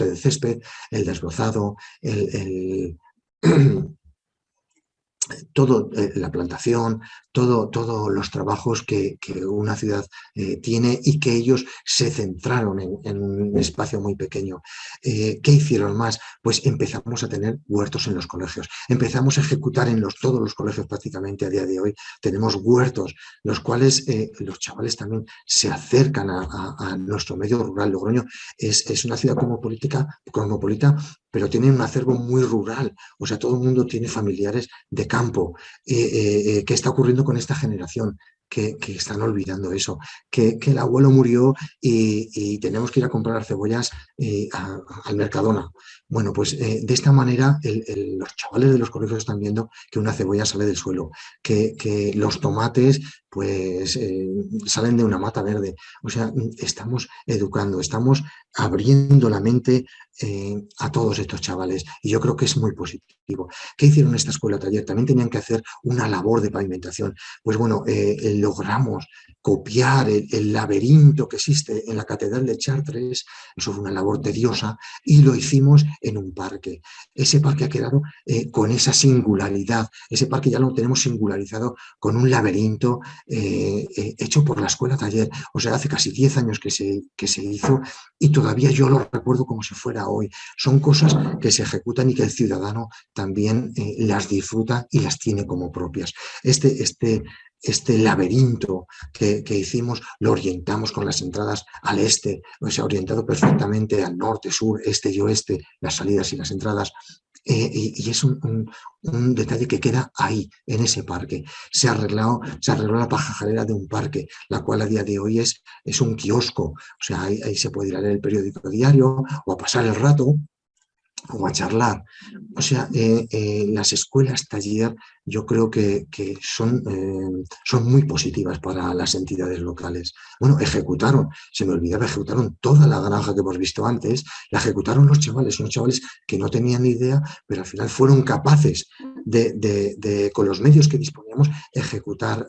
de césped, el desbrozado, todo, la plantación, todos los trabajos que una ciudad tiene y que ellos se centraron en un espacio muy pequeño. ¿Qué hicieron más? Pues empezamos a tener huertos en los colegios, empezamos a ejecutar en todos los colegios prácticamente a día de hoy. Tenemos huertos, los cuales los chavales también se acercan a nuestro medio rural. Logroño es una ciudad cosmopolita, pero tiene un acervo muy rural, o sea, todo el mundo tiene familiares de campo. ¿Qué está ocurriendo con esta generación? que están olvidando eso, que el abuelo murió y tenemos que ir a comprar cebollas al Mercadona. Bueno, pues de esta manera los chavales de los colegios están viendo que una cebolla sale del suelo, que los tomates pues salen de una mata verde. O sea, estamos educando, estamos abriendo la mente a todos estos chavales y yo creo que es muy positivo. ¿Qué hicieron en esta escuela taller? También tenían que hacer una labor de pavimentación. Pues bueno, logramos copiar el laberinto que existe en la Catedral de Chartres, eso fue una labor tediosa, y lo hicimos en un parque. Ese parque ha quedado con esa singularidad, ese parque ya lo tenemos singularizado con un laberinto hecho por la escuela taller, o sea, hace casi 10 años que se hizo y todavía yo lo recuerdo como si fuera hoy. Son cosas que se ejecutan y que el ciudadano también las disfruta y las tiene como propias. Este laberinto que hicimos lo orientamos con las entradas al este, o sea, orientado perfectamente al norte, sur, este y oeste, las salidas y las entradas. Y es un detalle que queda ahí, en ese parque. Se arregló la pajarera de un parque, la cual a día de hoy es un kiosco. O sea, ahí se puede ir a leer el periódico diario o a pasar el rato o a charlar. O sea, las escuelas taller yo creo que son muy positivas para las entidades locales. Bueno, se me olvidaba, ejecutaron toda la granja que hemos visto antes, la ejecutaron los chavales, unos chavales que no tenían ni idea, pero al final fueron capaces con los medios que disponíamos, ejecutar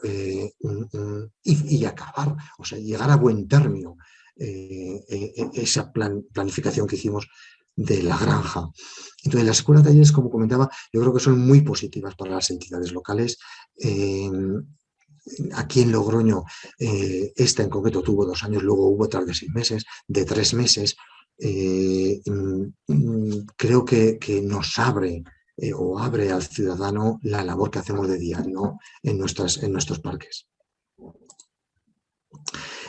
y acabar, o sea, llegar a buen término esa planificación que hicimos de la granja. Entonces, las escuelas de talleres, como comentaba, yo creo que son muy positivas para las entidades locales. Aquí en Logroño, esta en concreto tuvo 2 años, luego hubo otras de 6 meses, de 3 meses. Creo que nos abre o abre al ciudadano la labor que hacemos de diario en nuestros parques.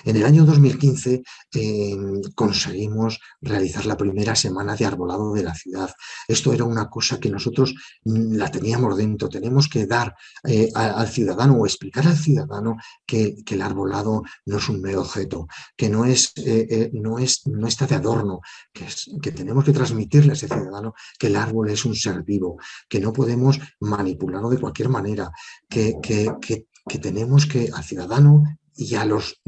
En el año 2015 conseguimos realizar la primera semana de arbolado de la ciudad. Esto era una cosa que nosotros la teníamos dentro. Tenemos que dar al ciudadano o explicar al ciudadano que el arbolado no es un mero objeto, que no está de adorno, que tenemos que transmitirle a ese ciudadano que el árbol es un ser vivo, que no podemos manipularlo de cualquier manera, que tenemos que al ciudadano y a los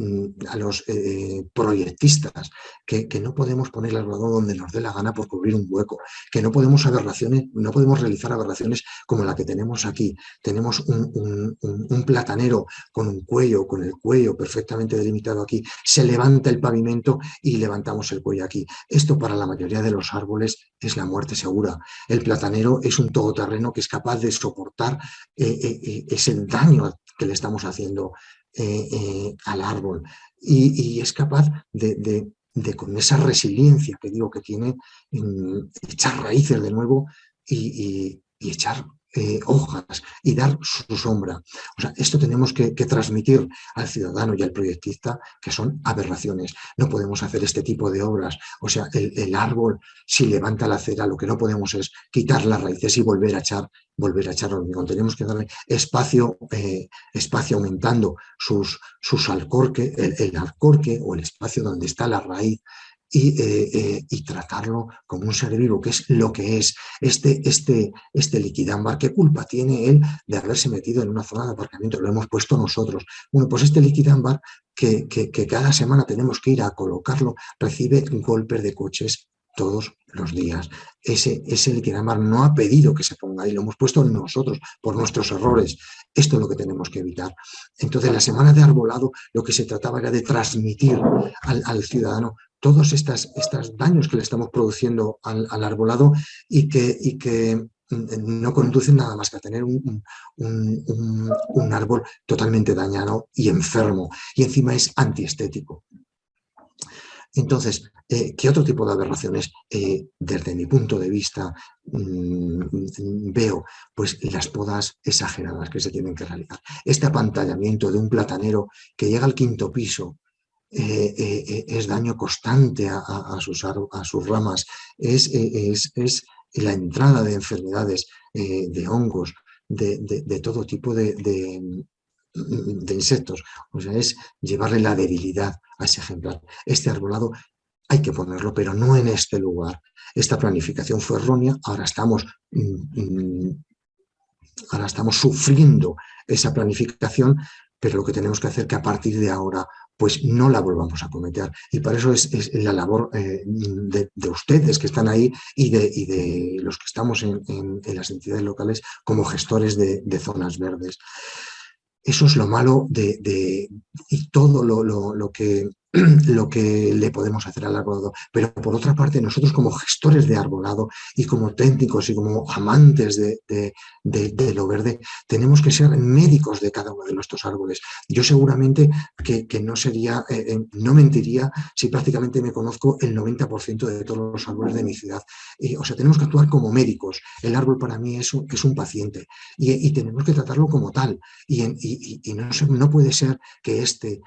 proyectistas, que no podemos poner el arbolado donde nos dé la gana por cubrir un hueco, que no podemos realizar aberraciones como la que tenemos aquí. Tenemos un platanero con el cuello perfectamente delimitado aquí, se levanta el pavimento y levantamos el cuello aquí. Esto para la mayoría de los árboles es la muerte segura. El platanero es un todoterreno que es capaz de soportar ese daño que le estamos haciendo al árbol y es capaz con esa resiliencia que digo que tiene, echar raíces de nuevo y echar hojas y dar su sombra. O sea, esto tenemos que transmitir al ciudadano y al proyectista que son aberraciones. No podemos hacer este tipo de obras. O sea, el árbol, si levanta la acera, lo que no podemos es quitar las raíces y volver a echar hormigón. Tenemos que darle espacio aumentando sus alcorque, el alcorque o el espacio donde está la raíz y tratarlo como un ser vivo, que es lo que es este liquidámbar. ¿Qué culpa tiene él de haberse metido en una zona de aparcamiento? Lo hemos puesto nosotros. Bueno, pues este liquidámbar que cada semana tenemos que ir a colocarlo, recibe golpes de coches todos los días. Ese liquidámbar no ha pedido que se ponga ahí, lo hemos puesto nosotros por nuestros errores. Esto es lo que tenemos que evitar. Entonces, la semana de arbolado lo que se trataba era de transmitir al ciudadano todos estos daños que le estamos produciendo al arbolado y que no conducen nada más que a tener un árbol totalmente dañado y enfermo, y encima es antiestético. Entonces, ¿qué otro tipo de aberraciones, desde mi punto de vista, veo? Pues las podas exageradas que se tienen que realizar. Este apantallamiento de un platanero que llega al 5.º piso es daño constante a sus ramas, es la entrada de enfermedades, de hongos, de todo tipo de insectos. O sea, es llevarle la debilidad a ese ejemplar. Este arbolado hay que ponerlo, pero no en este lugar. Esta planificación fue errónea, ahora estamos sufriendo esa planificación, pero lo que tenemos que hacer es que a partir de ahora pues no la volvamos a cometer. Y para eso es la labor de ustedes que están ahí y de los que estamos en las entidades locales como gestores de zonas verdes. Eso es lo malo y todo lo que le podemos hacer al arbolado. Pero por otra parte, nosotros como gestores de arbolado y como técnicos y como amantes de lo verde, tenemos que ser médicos de cada uno de nuestros árboles. Yo seguramente que no sería, no mentiría si prácticamente me conozco el 90% de todos los árboles de mi ciudad. O sea, tenemos que actuar como médicos. El árbol para mí es un paciente y tenemos que tratarlo como tal. Y no puede ser que este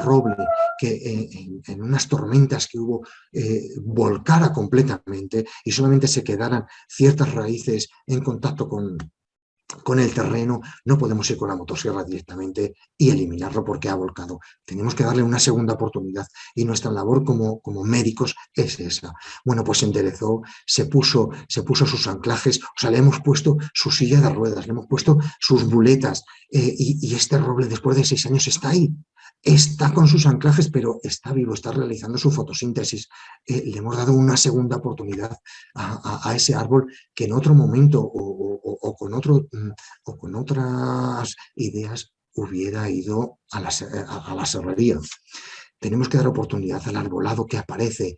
roble que en unas tormentas que hubo volcara completamente y solamente se quedaran ciertas raíces en contacto con el terreno, no podemos ir con la motosierra directamente y eliminarlo porque ha volcado. Tenemos que darle una segunda oportunidad y nuestra labor como médicos es esa. Bueno, pues se enderezó, se puso sus anclajes, o sea, le hemos puesto su silla de ruedas, le hemos puesto sus muletas y este roble después de 6 años está ahí. Está con sus anclajes, pero está vivo, está realizando su fotosíntesis. Le hemos dado una segunda oportunidad a ese árbol que en otro momento o con otras ideas hubiera ido a la serrería. Tenemos que dar oportunidad al arbolado que aparece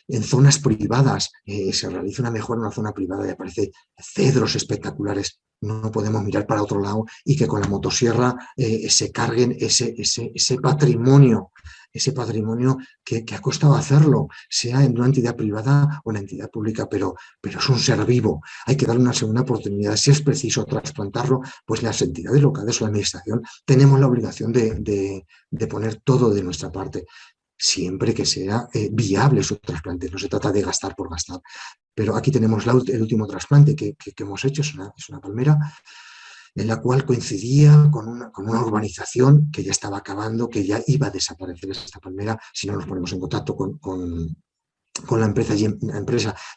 en zonas privadas. Se realiza una mejora en una zona privada y aparece cedros espectaculares. No podemos mirar para otro lado y que con la motosierra se carguen ese patrimonio que ha costado hacerlo, sea en una entidad privada o en una entidad pública, pero es un ser vivo. Hay que darle una segunda oportunidad. Si es preciso trasplantarlo, pues las entidades locales o la administración tenemos la obligación de poner todo de nuestra parte siempre que sea viable su trasplante. No se trata de gastar por gastar. Pero aquí tenemos el último trasplante que hemos hecho, es una palmera, en la cual coincidía con una urbanización que ya estaba acabando, que ya iba a desaparecer esta palmera si no nos ponemos en contacto con la empresa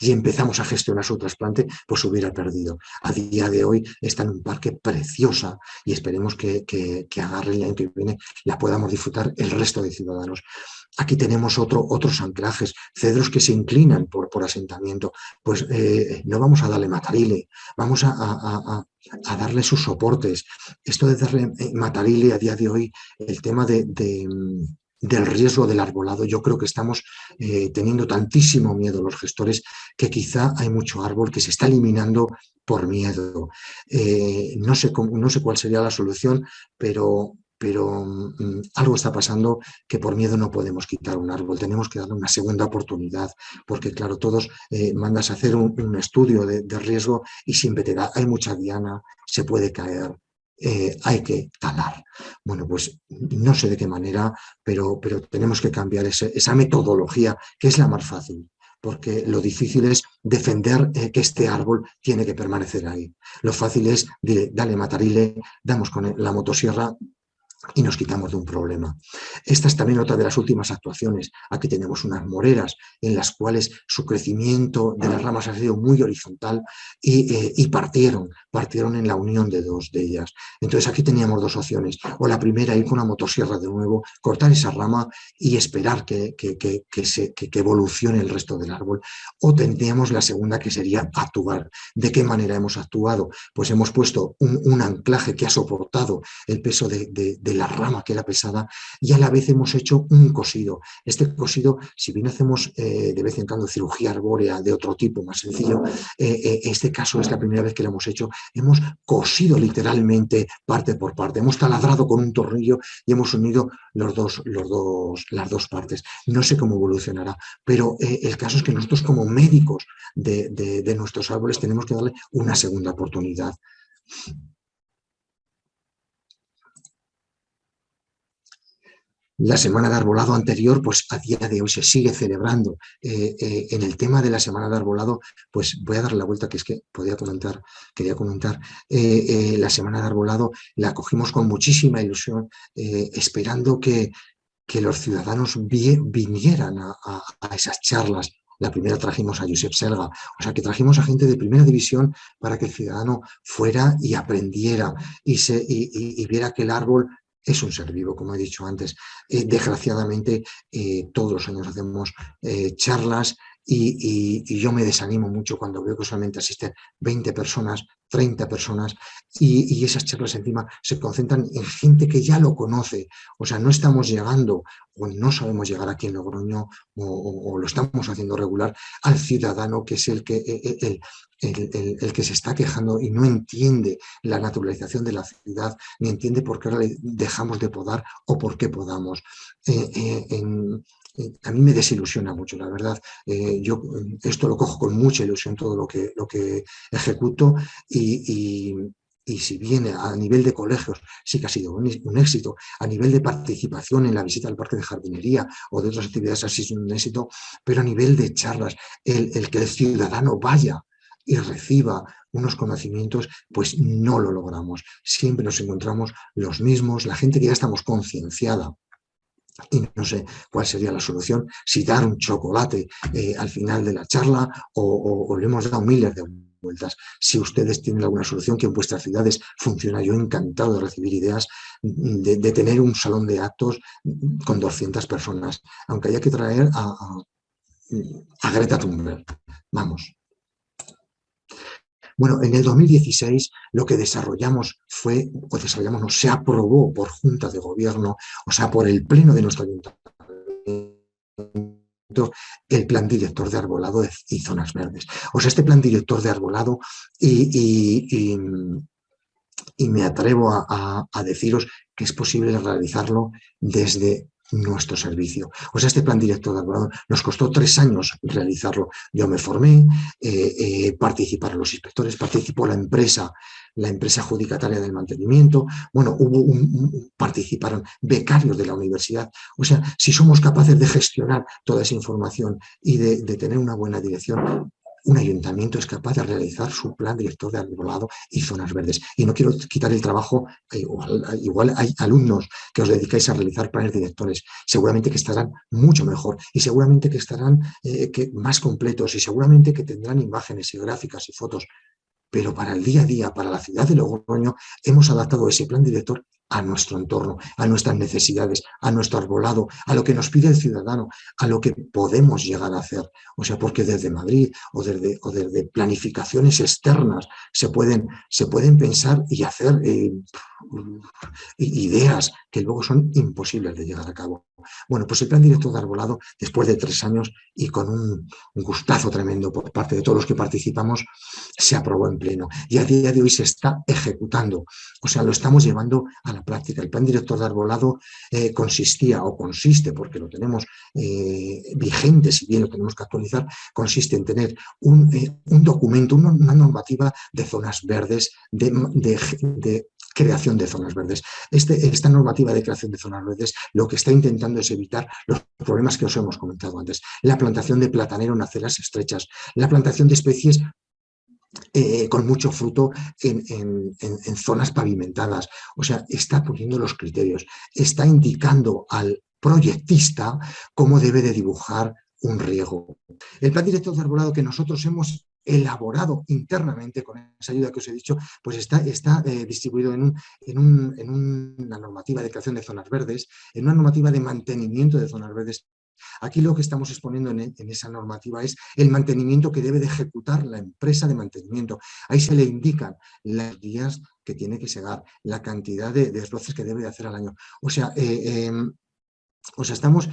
y empezamos a gestionar su trasplante, pues hubiera perdido. A día de hoy está en un parque preciosa y esperemos que agarre el año que viene, la podamos disfrutar el resto de ciudadanos. Aquí tenemos otros anclajes, cedros que se inclinan por asentamiento. Pues no vamos a darle matarile, vamos a darle sus soportes. Esto de darle matarile a día de hoy, el tema del riesgo del arbolado, yo creo que estamos teniendo tantísimo miedo los gestores que quizá hay mucho árbol que se está eliminando por miedo. No sé cuál sería la solución, pero algo está pasando que por miedo no podemos quitar un árbol, tenemos que darle una segunda oportunidad, porque claro, todos mandas a hacer un estudio de riesgo y siempre te da, hay mucha diana, se puede caer, hay que talar. Bueno, pues no sé de qué manera, pero tenemos que cambiar esa metodología, que es la más fácil, porque lo difícil es defender que este árbol tiene que permanecer ahí. Lo fácil es, dale matarile, damos con la motosierra y nos quitamos de un problema. Esta es también otra de las últimas actuaciones. Aquí tenemos unas moreras en las cuales su crecimiento de las ramas ha sido muy horizontal y partieron en la unión de dos de ellas. Entonces aquí teníamos dos opciones. O la primera, ir con una motosierra de nuevo, cortar esa rama y esperar que evolucione el resto del árbol. O tendríamos la segunda, que sería actuar. ¿De qué manera hemos actuado? Pues hemos puesto un anclaje que ha soportado el peso de la rama que era pesada y a la vez hemos hecho un cosido. Este cosido, si bien hacemos de vez en cuando cirugía arbórea de otro tipo más sencillo, este caso es la primera vez que lo hemos hecho. Hemos cosido literalmente parte por parte. Hemos taladrado con un tornillo y hemos unido las dos partes. No sé cómo evolucionará, pero el caso es que nosotros como médicos de nuestros árboles tenemos que darle una segunda oportunidad. La semana de arbolado anterior, pues a día de hoy se sigue celebrando. En el tema de la semana de arbolado, pues voy a dar la vuelta, que es que quería comentar. La semana de arbolado la acogimos con muchísima ilusión, esperando que los ciudadanos vinieran a esas charlas. La primera trajimos a Josep Selga, o sea que trajimos a gente de primera división para que el ciudadano fuera y aprendiera y viera que el árbol es un ser vivo, como he dicho antes. Desgraciadamente, todos los años hacemos charlas y yo me desanimo mucho cuando veo que solamente asisten 20 personas, 30 personas y esas charlas encima se concentran en gente que ya lo conoce. O sea, no estamos llegando o no sabemos llegar aquí en Logroño o lo estamos haciendo regular al ciudadano que es el que se está quejando y no entiende la naturalización de la ciudad, ni entiende por qué ahora le dejamos de podar o por qué podamos. A mí me desilusiona mucho, la verdad. Yo esto lo cojo con mucha ilusión, todo lo que ejecuto y si bien a nivel de colegios sí que ha sido un éxito, a nivel de participación en la visita al parque de jardinería o de otras actividades ha sido un éxito, pero a nivel de charlas, el que el ciudadano vaya y reciba unos conocimientos, pues no lo logramos. Siempre nos encontramos los mismos, la gente que ya estamos concienciada y no sé cuál sería la solución, si dar un chocolate al final de la charla o le hemos dado miles de vueltas. Si ustedes tienen alguna solución que en vuestras ciudades funciona, yo encantado de recibir ideas de tener un salón de actos con 200 personas, aunque haya que traer a Greta Thunberg. Vamos. Bueno, en el 2016 lo que desarrollamos no, se aprobó por Junta de Gobierno, o sea, por el Pleno de nuestro Ayuntamiento, el plan director de arbolado y zonas verdes. O sea, este plan director de arbolado y me atrevo a deciros que es posible realizarlo desde nuestro servicio. O sea, este plan director de arbolado nos costó 3 años realizarlo. Yo me formé, participaron los inspectores, participó la empresa adjudicataria del mantenimiento, bueno, participaron becarios de la universidad. O sea, si somos capaces de gestionar toda esa información y de tener una buena dirección, un ayuntamiento es capaz de realizar su plan director de arbolado y zonas verdes. Y no quiero quitar el trabajo, igual hay alumnos que os dedicáis a realizar planes directores, seguramente que estarán mucho mejor y seguramente que estarán más completos y seguramente que tendrán imágenes y gráficas y fotos. Pero para el día a día, para la ciudad de Logroño, hemos adaptado ese plan director a nuestro entorno, a nuestras necesidades, a nuestro arbolado, a lo que nos pide el ciudadano, a lo que podemos llegar a hacer. O sea, porque desde Madrid o desde planificaciones externas se pueden pensar y hacer ideas que luego son imposibles de llegar a cabo. Bueno, pues el plan director de arbolado, después de 3 años y con un gustazo tremendo por parte de todos los que participamos, se aprobó en pleno y a día de hoy se está ejecutando. O sea, lo estamos llevando a la práctica. El plan director de arbolado consiste, porque lo tenemos vigente, si bien lo tenemos que actualizar, consiste en tener un documento, una normativa de zonas verdes, de creación de zonas verdes. Esta normativa de creación de zonas verdes lo que está intentando es evitar los problemas que os hemos comentado antes. La plantación de platanero en aceras estrechas, la plantación de especies con mucho fruto en zonas pavimentadas. O sea, está poniendo los criterios, está indicando al proyectista cómo debe de dibujar un riego. El plan director de arbolado que nosotros hemos elaborado internamente con esa ayuda que os he dicho, pues está distribuido en una normativa de creación de zonas verdes, en una normativa de mantenimiento de zonas verdes. Aquí lo que estamos exponiendo en esa normativa es el mantenimiento que debe de ejecutar la empresa de mantenimiento. Ahí se le indican las días que tiene que segar, la cantidad de desbroces que debe de hacer al año. O sea, estamos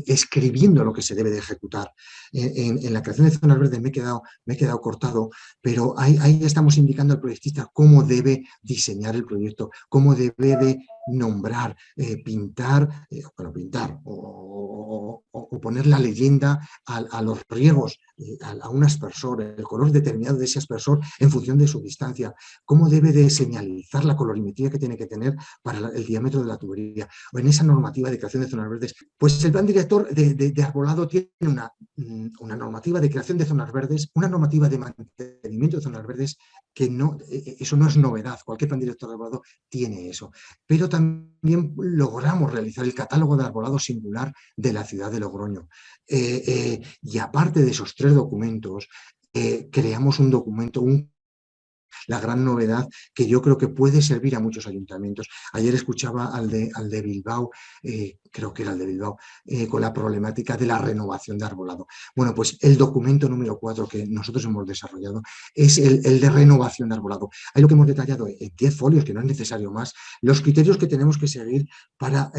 escribiendo lo que se debe de ejecutar. En la creación de zonas verdes me he quedado cortado, pero ahí estamos indicando al proyectista cómo debe diseñar el proyecto, cómo debe de nombrar, pintar, pintar o poner la leyenda a los riegos, a un aspersor, el color determinado de ese aspersor en función de su distancia, cómo debe de señalizar la colorimetría que tiene que tener para el diámetro de la tubería, o en esa normativa de creación de zonas verdes. Pues el plan director de arbolado tiene una normativa de creación de zonas verdes, una normativa de mantenimiento de zonas verdes, que no, eso no es novedad, cualquier plan director de arbolado tiene eso, pero también logramos realizar el catálogo de arbolado singular de la ciudad de Logroño. Y aparte de esos 3 documentos, creamos un documento, la gran novedad que yo creo que puede servir a muchos ayuntamientos. Ayer escuchaba al de Bilbao, creo que era el de Bilbao, con la problemática de la renovación de arbolado. Bueno, pues el documento número 4 que nosotros hemos desarrollado es el de renovación de arbolado. Ahí lo que hemos detallado en 10 folios, que no es necesario más, los criterios que tenemos que seguir para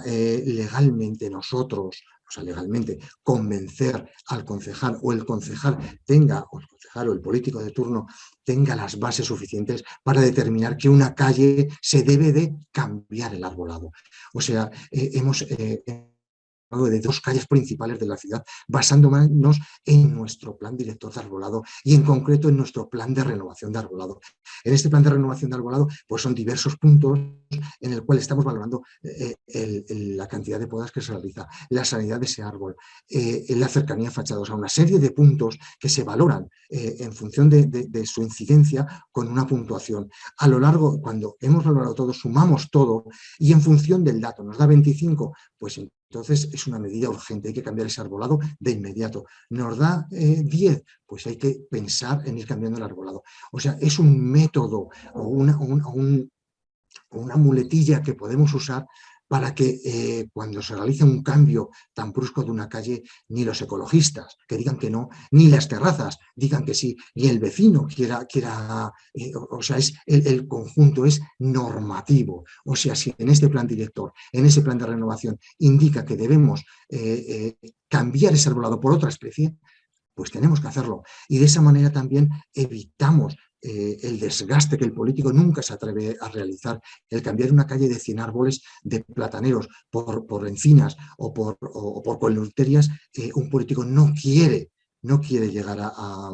legalmente nosotros, o sea, legalmente, convencer al concejal, o el concejal tenga, o el concejal o el político de turno tenga las bases suficientes para determinar que una calle se debe de cambiar el arbolado. O sea, hemos de 2 calles principales de la ciudad, basándonos en nuestro plan director de arbolado y en concreto en nuestro plan de renovación de arbolado. En este plan de renovación de arbolado pues son diversos puntos en el cual estamos valorando la cantidad de podas que se realiza, la sanidad de ese árbol, la cercanía a fachadas, o sea, una serie de puntos que se valoran en función de su incidencia con una puntuación. A lo largo, cuando hemos valorado todo, sumamos todo y en función del dato nos da 25, pues entonces es una medida urgente, hay que cambiar ese arbolado de inmediato. Nos da 10, pues hay que pensar en ir cambiando el arbolado. O sea, es un método o una muletilla que podemos usar para que cuando se realice un cambio tan brusco de una calle, ni los ecologistas que digan que no, ni las terrazas digan que sí, ni el vecino quiera o sea, el conjunto es normativo. O sea, si en este plan director, en ese plan de renovación, indica que debemos cambiar ese arbolado por otra especie, pues tenemos que hacerlo. Y de esa manera también evitamos el desgaste que el político nunca se atreve a realizar, el cambiar una calle de 100 árboles de plataneros por encinas o por coleluterias. Un político no quiere llegar a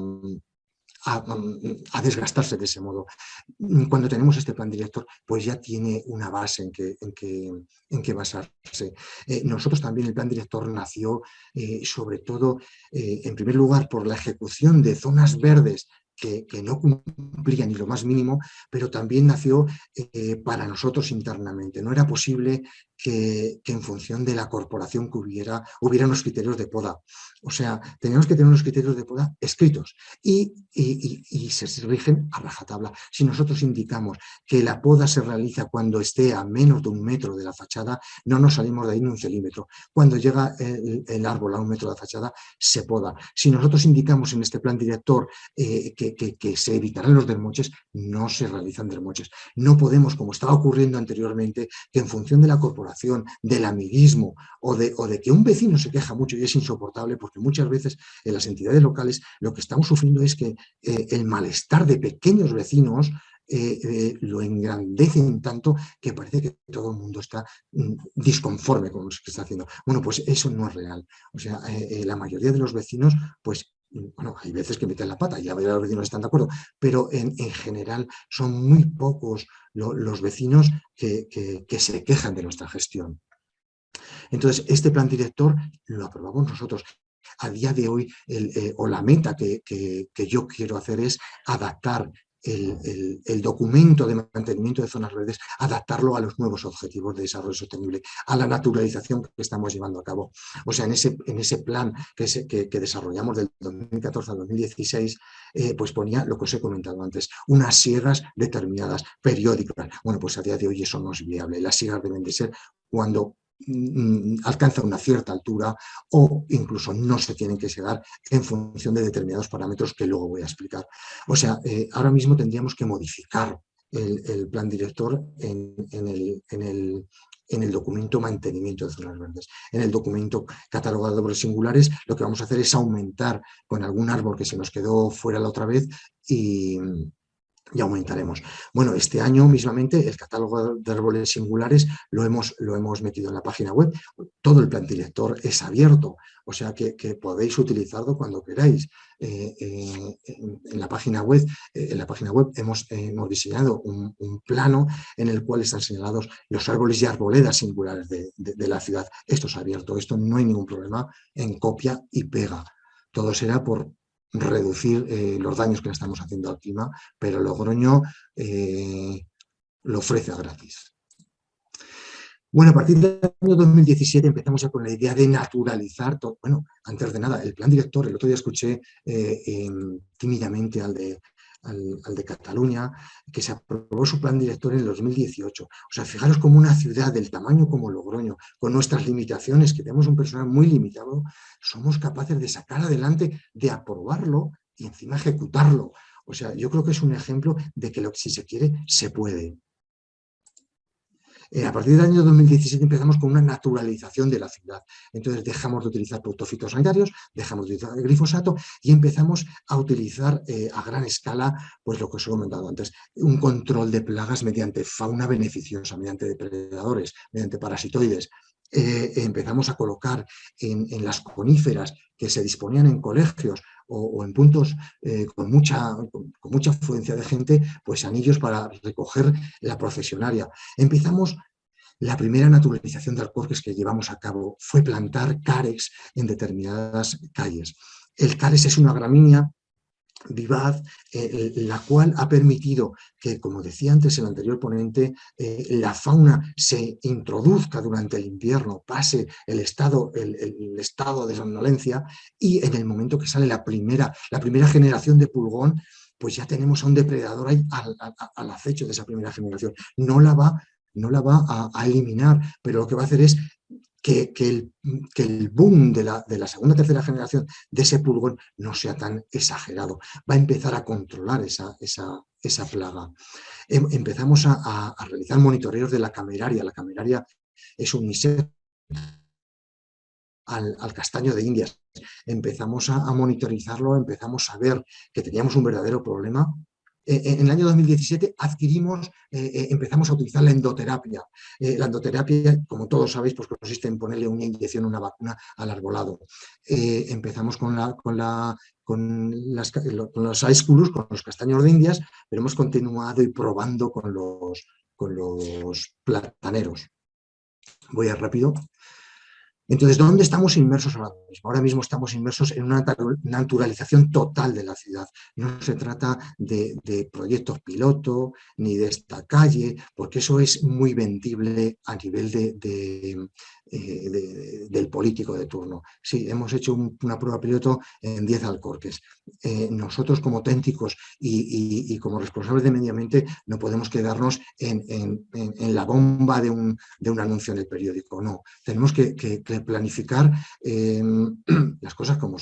desgastarse de ese modo. Cuando tenemos este plan director, pues ya tiene una base en que basarse. Nosotros también el plan director nació sobre todo, en primer lugar, por la ejecución de zonas verdes que no cumplía ni lo más mínimo, pero también nació para nosotros internamente. No era posible que en función de la corporación que hubiera unos criterios de poda. O sea, teníamos que tener unos criterios de poda escritos y se rigen a rajatabla. Si nosotros indicamos que la poda se realiza cuando esté a menos de 1 metro de la fachada, no nos salimos de ahí ni 1 centímetro. Cuando llega el árbol a 1 metro de la fachada, se poda. Si nosotros indicamos en este plan director que se evitarán los desmoches, no se realizan desmoches. No podemos, como estaba ocurriendo anteriormente, que en función de la corporación, del amiguismo o de que un vecino se queja mucho y es insoportable, porque muchas veces en las entidades locales lo que estamos sufriendo es que el malestar de pequeños vecinos lo engrandecen tanto que parece que todo el mundo está disconforme con lo que está haciendo. Bueno, pues eso no es real. O sea, la mayoría de los vecinos, pues bueno, hay veces que meten la pata y ya los vecinos están de acuerdo, pero en general son muy pocos los vecinos que se quejan de nuestra gestión. Entonces, este plan director lo aprobamos nosotros. A día de hoy, o la meta que yo quiero hacer es adaptar el documento de mantenimiento de zonas verdes, adaptarlo a los nuevos objetivos de desarrollo sostenible, a la naturalización que estamos llevando a cabo. O sea, en ese plan que desarrollamos del 2014 al 2016, pues ponía lo que os he comentado antes, unas siegas determinadas, periódicas. Bueno, pues a día de hoy eso no es viable. Las siegas deben de ser cuando alcanza una cierta altura o incluso no se tienen que llegar en función de determinados parámetros que luego voy a explicar. O sea, ahora mismo tendríamos que modificar el plan director en el documento mantenimiento de zonas verdes. En el documento catalogado de árboles singulares, lo que vamos a hacer es aumentar con algún árbol que se nos quedó fuera la otra vez y y aumentaremos. Bueno, este año mismamente el catálogo de árboles singulares lo hemos metido en la página web. Todo el plan director es abierto, o sea que podéis utilizarlo cuando queráis. En la página web, hemos diseñado un plano en el cual están señalados los árboles y arboledas singulares de la ciudad. Esto es abierto, esto no hay ningún problema en copia y pega. Todo será por reducir los daños que le estamos haciendo al clima, pero Logroño lo ofrece a gratis. Bueno, a partir del año 2017 empezamos ya con la idea de naturalizar todo. Bueno, antes de nada, el plan director, el otro día escuché tímidamente al de Cataluña, que se aprobó su plan director en el 2018. O sea, fijaros como una ciudad del tamaño como Logroño, con nuestras limitaciones, que tenemos un personal muy limitado, somos capaces de sacar adelante, de aprobarlo y encima ejecutarlo. O sea, yo creo que es un ejemplo de que si se quiere, se puede. A partir del año 2017 empezamos con una naturalización de la ciudad. Entonces dejamos de utilizar productos fitosanitarios, dejamos de utilizar el glifosato y empezamos a utilizar a gran escala, pues lo que os he comentado antes, un control de plagas mediante fauna beneficiosa, mediante depredadores, mediante parasitoides. Empezamos a colocar en las coníferas que se disponían en colegios o en puntos con mucha afluencia de gente, pues anillos para recoger la procesionaria. Empezamos la primera naturalización de alcorques que llevamos a cabo fue plantar cárex en determinadas calles. El cárex es una gramínea vivaz, la cual ha permitido que, como decía antes el anterior ponente, la fauna se introduzca durante el invierno, pase el estado de somnolencia y en el momento que sale la primera generación de pulgón, pues ya tenemos a un depredador ahí al acecho de esa primera generación. No la va a eliminar, pero lo que va a hacer es que el boom de la segunda o tercera generación de ese pulgón no sea tan exagerado. Va a empezar a controlar esa plaga. Empezamos a realizar monitoreos de la cameraria. La cameraria es un insecto al castaño de Indias. Empezamos a monitorizarlo, empezamos a ver que teníamos un verdadero problema. En el año 2017 empezamos a utilizar la endoterapia. La endoterapia, como todos sabéis, pues consiste en ponerle una inyección, una vacuna al arbolado. Empezamos con los aesculus, con los castaños de Indias, pero hemos continuado y probando con los plataneros. Voy a rápido. Entonces, ¿dónde estamos inmersos ahora mismo? Ahora mismo estamos inmersos en una naturalización total de la ciudad. No se trata de proyectos piloto ni de esta calle, porque eso es muy vendible a nivel del político de turno. Sí, hemos hecho una prueba piloto en 10 alcorques. Nosotros como técnicos y como responsables de medio ambiente no podemos quedarnos en la bomba de un anuncio en el periódico. No, tenemos que planificar las cosas como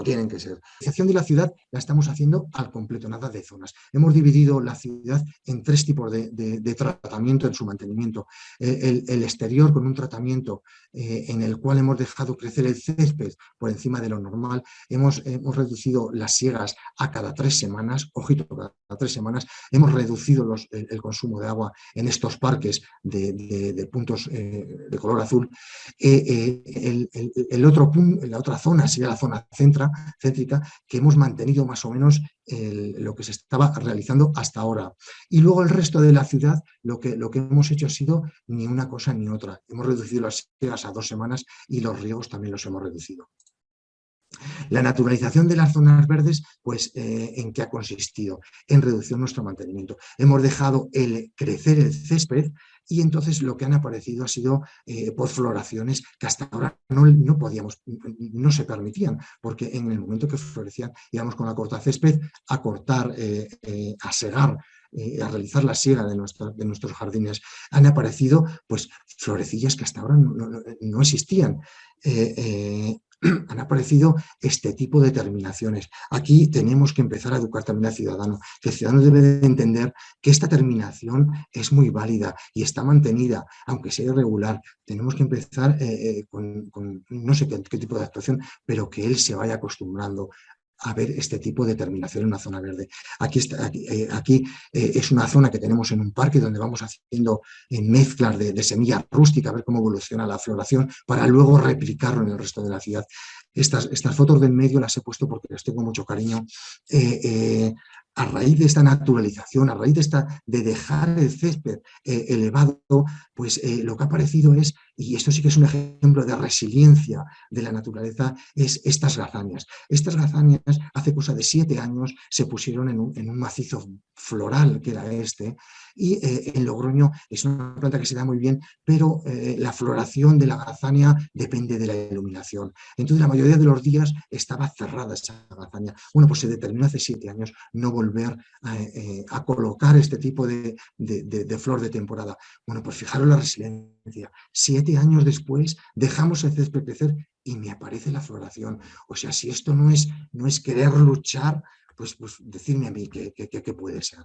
tienen que ser. La organización de la ciudad la estamos haciendo al completo, nada de zonas. Hemos dividido la ciudad en 3 tipos de tratamiento en su mantenimiento. El exterior con un tratamiento en el cual hemos dejado crecer el césped por encima de lo normal. Hemos reducido las siegas a cada 3 semanas, ojito, cada 3 semanas. Hemos reducido el consumo de agua en estos parques de puntos de color azul. La otra zona sería la zona céntrica, que hemos mantenido más o menos lo que se estaba realizando hasta ahora. Y luego el resto de la ciudad, lo que hemos hecho ha sido ni una cosa ni otra. Hemos reducido las siegas a 2 semanas y los riegos también los hemos reducido. La naturalización de las zonas verdes, pues, ¿en qué ha consistido? En reducir nuestro mantenimiento. Hemos dejado crecer el césped y entonces lo que han aparecido ha sido floraciones que hasta ahora no se permitían, porque en el momento que florecían íbamos con la cortacésped a cortar, a segar, a realizar la siega de nuestros jardines. Han aparecido pues florecillas que hasta ahora no existían. Han aparecido este tipo de terminaciones. Aquí tenemos que empezar a educar también al ciudadano, que el ciudadano debe de entender que esta terminación es muy válida y está mantenida, aunque sea irregular. Tenemos que empezar con no sé qué tipo de actuación, pero que él se vaya acostumbrando. a ver este tipo de terminación en una zona verde. Aquí es una zona que tenemos en un parque donde vamos haciendo mezclas de semilla rústica, a ver cómo evoluciona la floración, para luego replicarlo en el resto de la ciudad. Estas fotos del medio las he puesto porque les tengo mucho cariño. A raíz de esta naturalización, a raíz de dejar el césped elevado, pues lo que ha aparecido es, y esto sí que es un ejemplo de resiliencia de la naturaleza, es estas gazanias. Estas gazanias hace cosa de 7 años se pusieron en un macizo floral que era este, y en Logroño es una planta que se da muy bien, pero la floración de la gazania depende de la iluminación. Entonces la mayoría de los días estaba cerrada esa gazania. Bueno, pues se determinó hace 7 años no volver a colocar este tipo de flor de temporada. Bueno, pues fijaros la resiliencia. 7 años después dejamos el césped crecer y me aparece la floración. O sea, si esto no es querer luchar, pues decidme a mí qué puede ser.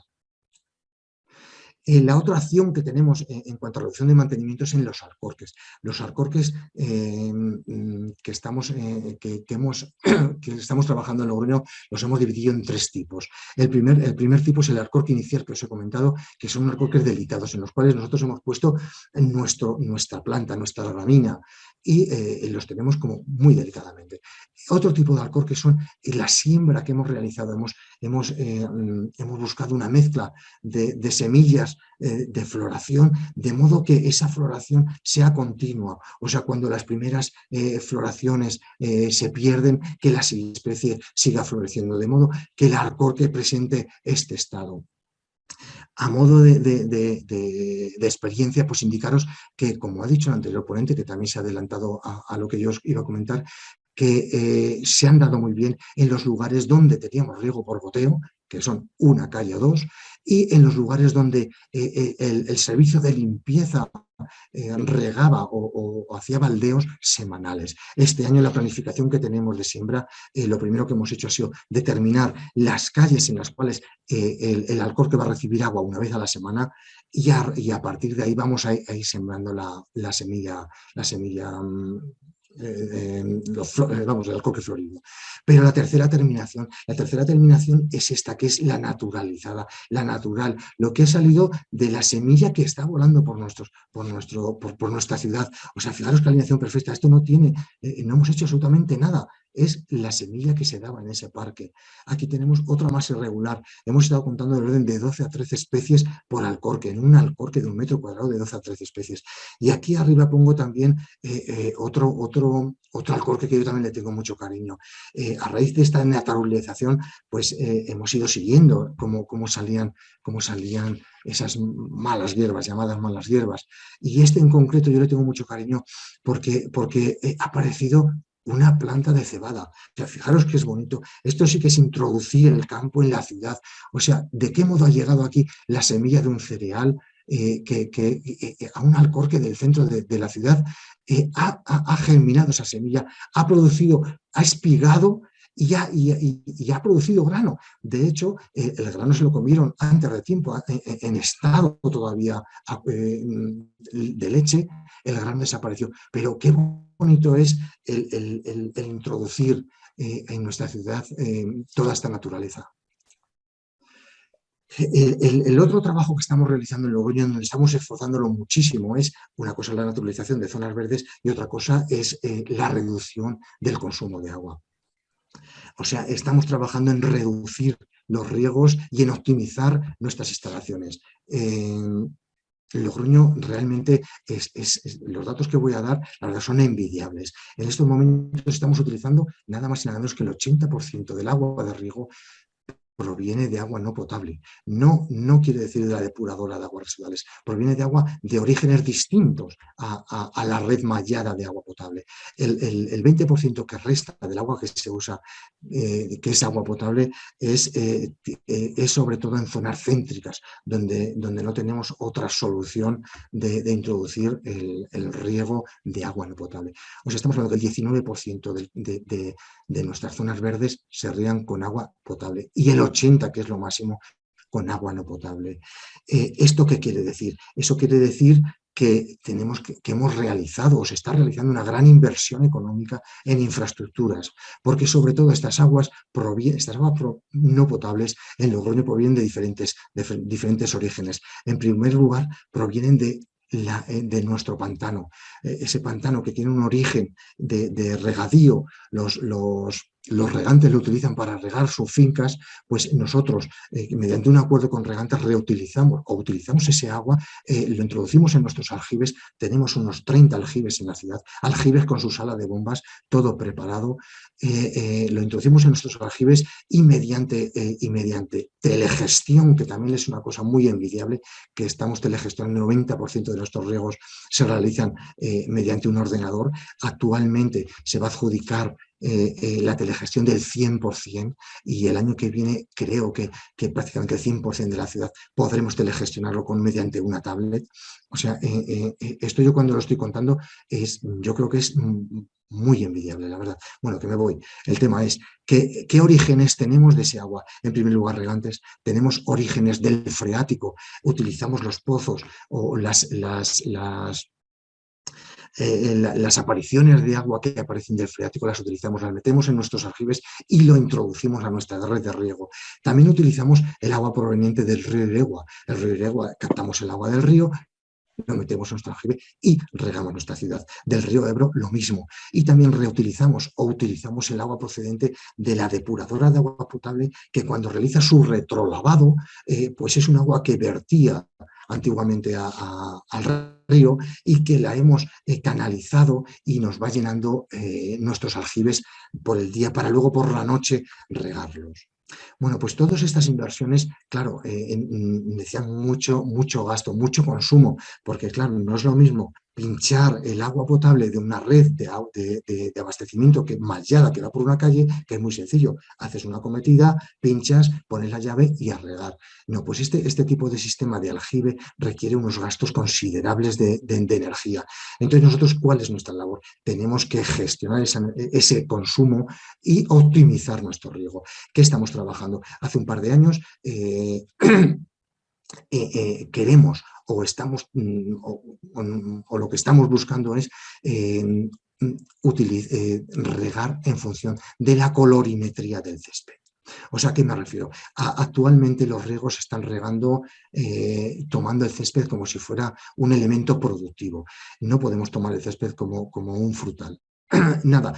La otra acción que tenemos en cuanto a reducción de mantenimiento es en los alcorques. Los alcorques que estamos trabajando en Logroño los hemos dividido en 3 tipos. El primer tipo es el alcorque inicial que os he comentado, que son alcorques delicados, en los cuales nosotros hemos puesto nuestra planta, nuestra gramina, y los tenemos como muy delicadamente. Otro tipo de alcorques son la siembra que hemos realizado. Hemos buscado una mezcla de semillas de floración, de modo que esa floración sea continua. O sea, cuando las primeras floraciones se pierden, que la especie siga floreciendo, de modo que el alcorque presente este estado. A modo de experiencia, pues indicaros que, como ha dicho el anterior ponente, que también se ha adelantado a lo que yo os iba a comentar, que se han dado muy bien en los lugares donde teníamos riego por goteo, que son una calle o dos, y en los lugares donde el servicio de limpieza regaba o hacía baldeos semanales. Este año, la planificación que tenemos de siembra, lo primero que hemos hecho ha sido determinar las calles en las cuales el alcorque va a recibir agua una vez a la semana, y a partir de ahí vamos a ir sembrando la semilla el alcorque florido. Pero la tercera terminación es esta, que es la naturalizada, la natural, lo que ha salido de la semilla que está volando por nuestra ciudad. O sea, fijaros que alineación perfecta, esto no hemos hecho absolutamente nada. Es la semilla que se daba en ese parque. Aquí tenemos otra más irregular. Hemos estado contando del orden de 12 a 13 especies por alcorque, en un alcorque de 1 metro cuadrado de 12 a 13 especies. Y aquí arriba pongo también otro alcorque que yo también le tengo mucho cariño. A raíz de esta naturalización, pues hemos ido siguiendo cómo salían esas malas hierbas, llamadas malas hierbas. Y este en concreto yo le tengo mucho cariño porque ha aparecido una planta de cebada. O sea, fijaros que es bonito. Esto sí que es introducir el campo en la ciudad. O sea, ¿de qué modo ha llegado aquí la semilla de un cereal a un alcorque del centro de la ciudad? Ha germinado esa semilla, ha espigado y ha producido grano. De hecho, el grano se lo comieron antes de tiempo, en estado todavía de leche, el grano desapareció. Pero qué bonito es el introducir en nuestra ciudad toda esta naturaleza. El otro trabajo que estamos realizando en Logroño, donde estamos esforzándolo muchísimo, es una cosa la naturalización de zonas verdes y otra cosa es la reducción del consumo de agua. O sea, estamos trabajando en reducir los riegos y en optimizar nuestras instalaciones. Logroño realmente los datos que voy a dar, la verdad, son envidiables. En estos momentos estamos utilizando nada más y nada menos que el 80% del agua de riego proviene de agua no potable. No quiere decir de la depuradora de aguas residuales, proviene de agua de orígenes distintos a la red mallada de agua potable. El 20% que resta del agua que se usa, que es agua potable, es sobre todo en zonas céntricas, donde no tenemos otra solución de introducir el riego de agua no potable. O sea, estamos hablando que el 19% de nuestras zonas verdes se riegan con agua potable y el 80%, que es lo máximo, con agua no potable. ¿Esto qué quiere decir? Eso quiere decir que hemos realizado o se está realizando una gran inversión económica en infraestructuras, porque sobre todo estas aguas no potables en Logroño provienen de diferentes orígenes. En primer lugar, provienen de nuestro pantano, ese pantano que tiene un origen de regadío. Los regantes lo utilizan para regar sus fincas, pues nosotros, mediante un acuerdo con regantes, reutilizamos o utilizamos ese agua, lo introducimos en nuestros aljibes. Tenemos unos 30 aljibes en la ciudad, aljibes con su sala de bombas, todo preparado. Lo introducimos en nuestros aljibes y mediante telegestión, que también es una cosa muy envidiable, que estamos telegestionando. El 90% de nuestros riegos se realizan mediante un ordenador. Actualmente se va a adjudicar la telegestión del 100%, y el año que viene creo que prácticamente el 100% de la ciudad podremos telegestionarlo mediante una tablet. O sea, esto yo cuando lo estoy contando yo creo que es muy envidiable, la verdad. Bueno, que me voy. El tema es, ¿qué orígenes tenemos de ese agua? En primer lugar, regantes. Tenemos orígenes del freático. Utilizamos los pozos o las apariciones de agua que aparecen del freático, las utilizamos, las metemos en nuestros aljibes y lo introducimos a nuestra red de riego. También utilizamos el agua proveniente del río Iregua. El río Iregua, captamos el agua del río, lo metemos en nuestro aljibe y regamos nuestra ciudad. Del río Ebro, lo mismo. Y también reutilizamos o utilizamos el agua procedente de la depuradora de agua potable, que cuando realiza su retrolavado, pues es un agua que vertía antiguamente al río y que la hemos canalizado y nos va llenando nuestros aljibes por el día para luego por la noche regarlos. Bueno, pues todas estas inversiones, claro, decían mucho gasto, mucho consumo, porque claro, no es lo mismo pinchar el agua potable de una red de abastecimiento mallada que va por una calle, que es muy sencillo. Haces una cometida, pinchas, pones la llave y a regar. No, pues este tipo de sistema de aljibe requiere unos gastos considerables de energía. Entonces, nosotros, ¿cuál es nuestra labor? Tenemos que gestionar ese consumo y optimizar nuestro riego. ¿Qué estamos trabajando? Hace un par de años queremos o estamos o lo que estamos buscando es regar en función de la colorimetría del césped. O sea, ¿a qué me refiero? Actualmente los riegos están regando, tomando el césped como si fuera un elemento productivo. No podemos tomar el césped como un frutal. Nada,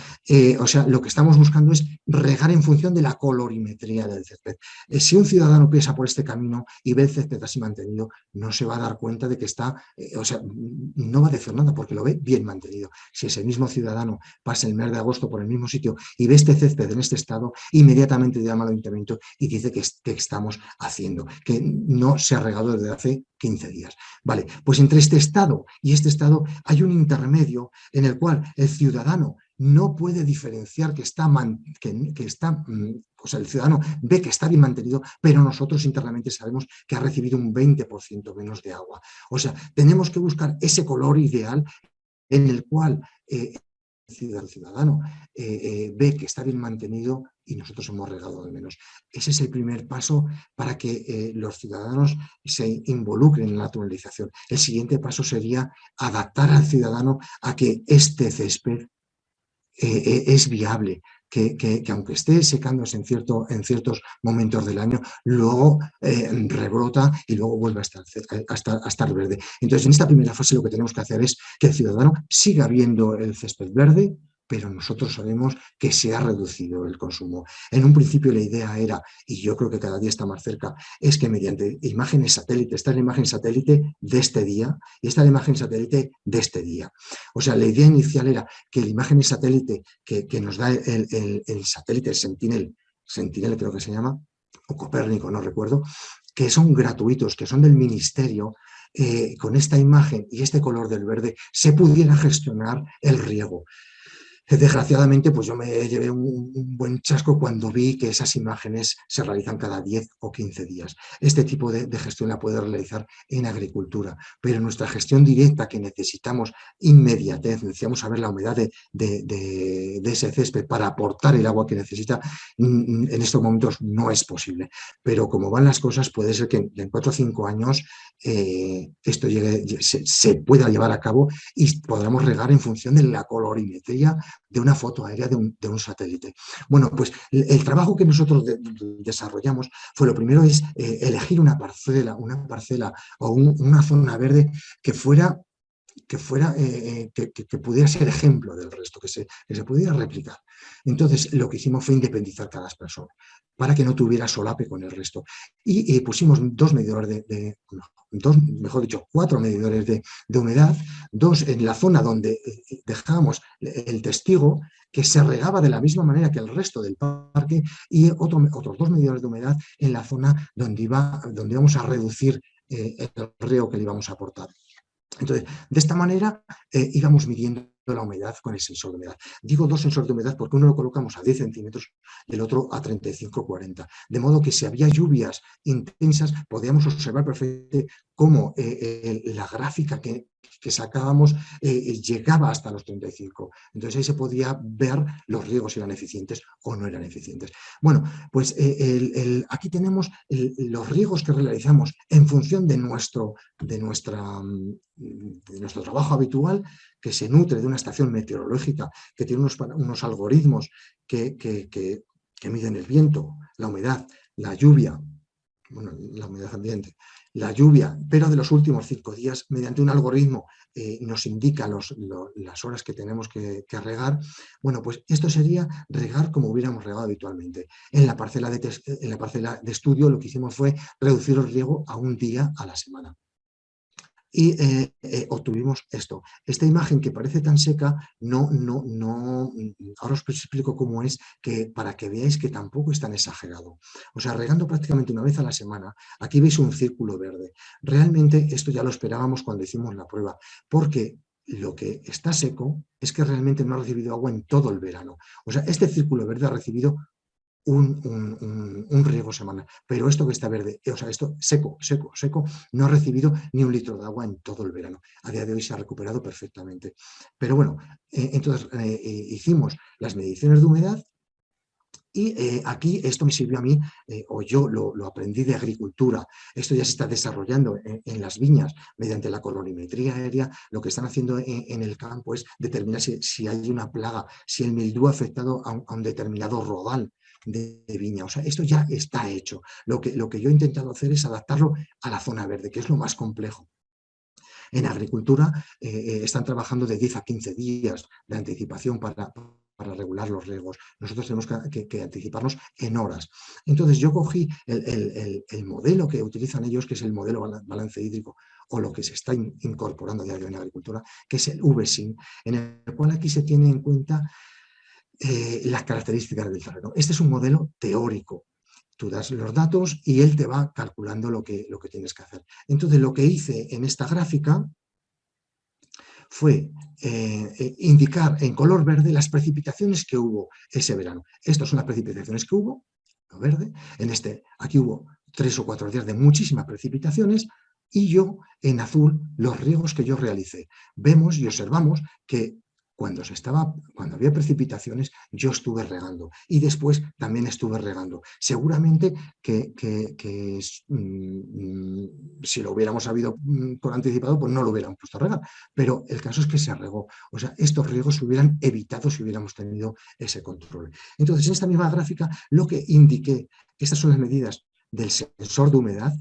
o sea, lo que estamos buscando es regar en función de la colorimetría del césped. Si un ciudadano pasa por este camino y ve el césped así mantenido, no se va a dar cuenta de que está, o sea, no va a decir nada porque lo ve bien mantenido. Si ese mismo ciudadano pasa el mes de agosto por el mismo sitio y ve este césped en este estado, inmediatamente llama al ayuntamiento y dice que estamos haciendo, que no se ha regado desde hace 15 días. Vale, pues entre este estado y este estado hay un intermedio en el cual el ciudadano no puede diferenciar o sea, el ciudadano ve que está bien mantenido, pero nosotros internamente sabemos que ha recibido un 20% menos de agua. O sea, tenemos que buscar ese color ideal en el cual el ciudadano ve que está bien mantenido y nosotros hemos regado de menos. Ese es el primer paso para que los ciudadanos se involucren en la naturalización. El siguiente paso sería adaptar al ciudadano a que este césped es viable, que aunque esté secándose en ciertos momentos del año, luego rebrota y luego vuelve a estar verde. Entonces, en esta primera fase lo que tenemos que hacer es que el ciudadano siga viendo el césped verde, pero nosotros sabemos que se ha reducido el consumo. En un principio la idea era, y yo creo que cada día está más cerca, es que mediante imágenes satélite, esta es la imagen satélite de este día y esta es la imagen satélite de este día. O sea, la idea inicial era que la imagen satélite que nos da el satélite, el Sentinel creo que se llama, o Copérnico, no recuerdo, que son gratuitos, que son del ministerio, con esta imagen y este color del verde se pudiera gestionar el riego. Desgraciadamente, pues yo me llevé un buen chasco cuando vi que esas imágenes se realizan cada 10 o 15 días. Este tipo de gestión la puede realizar en agricultura, pero nuestra gestión directa, que necesitamos inmediatez, necesitamos saber la humedad de ese césped para aportar el agua que necesita, en estos momentos no es posible. Pero como van las cosas, puede ser que en 4 o 5 años esto se pueda llevar a cabo y podamos regar en función de la colorimetría de una foto aérea de un satélite. Bueno, pues el trabajo que nosotros desarrollamos fue, lo primero es elegir una parcela o una zona verde que fuera que pudiera ser ejemplo del resto, que se pudiera replicar. Entonces, lo que hicimos fue independizar cada persona para que no tuviera solape con el resto. Y pusimos dos medidores mejor dicho, 4 medidores de humedad, 2 en la zona donde dejábamos el testigo, que se regaba de la misma manera que el resto del parque, y otros 2 medidores de humedad en la zona donde íbamos a reducir el riego que le íbamos a aportar. Entonces, de esta manera íbamos midiendo la humedad con el sensor de humedad. Digo dos sensores de humedad porque uno lo colocamos a 10 centímetros y el otro a 35-40. De modo que si había lluvias intensas, podíamos observar perfectamente cómo la gráfica que sacábamos llegaba hasta los 35. Entonces ahí se podía ver los riegos si eran eficientes o no eran eficientes. Bueno, pues aquí tenemos los riegos que realizamos en función de nuestro trabajo habitual, que se nutre de una estación meteorológica que tiene unos algoritmos que miden el viento, la humedad, la lluvia, bueno, la humedad ambiente, la lluvia, pero de los últimos 5 días, mediante un algoritmo nos indica las horas que tenemos que regar. Bueno, pues esto sería regar como hubiéramos regado habitualmente. En la parcela de estudio lo que hicimos fue reducir el riego a un día a la semana. Y obtuvimos esto. Esta imagen, que parece tan seca, ahora os explico cómo es, para que veáis que tampoco es tan exagerado. O sea, regando prácticamente una vez a la semana, aquí veis un círculo verde. Realmente esto ya lo esperábamos cuando hicimos la prueba, porque lo que está seco es que realmente no ha recibido agua en todo el verano. O sea, este círculo verde ha recibido un riego semanal. Pero esto que está verde, o sea, esto seco, seco, seco, no ha recibido ni un litro de agua en todo el verano. A día de hoy se ha recuperado perfectamente. Pero bueno, entonces hicimos las mediciones de humedad. Y aquí esto me sirvió a mí, o yo lo aprendí de agricultura. Esto ya se está desarrollando en las viñas mediante la colorimetría aérea. Lo que están haciendo en el campo es determinar si hay una plaga, si el mildiú ha afectado a un determinado rodal de viña. O sea, esto ya está hecho. Lo que yo he intentado hacer es adaptarlo a la zona verde, que es lo más complejo. En agricultura están trabajando de 10 a 15 días de anticipación para regular los riegos. Nosotros tenemos que anticiparnos en horas. Entonces yo cogí el modelo que utilizan ellos, que es el modelo balance hídrico, o lo que se está incorporando a diario en agricultura, que es el VSIN, en el cual aquí se tiene en cuenta las características del terreno. Este es un modelo teórico. Tú das los datos y él te va calculando lo que tienes que hacer. Entonces, lo que hice en esta gráfica fue indicar en color verde las precipitaciones que hubo ese verano. Estas son las precipitaciones que hubo, lo verde. Aquí hubo 3 o 4 días de muchísimas precipitaciones, y yo en azul los riegos que yo realicé. Vemos y observamos que cuando había precipitaciones, yo estuve regando, y después también estuve regando. Seguramente que si lo hubiéramos sabido por anticipado, pues no lo hubiéramos puesto a regar, pero el caso es que se regó. O sea, estos riegos se hubieran evitado si hubiéramos tenido ese control. Entonces, en esta misma gráfica, lo que indiqué, estas son las medidas del sensor de humedad,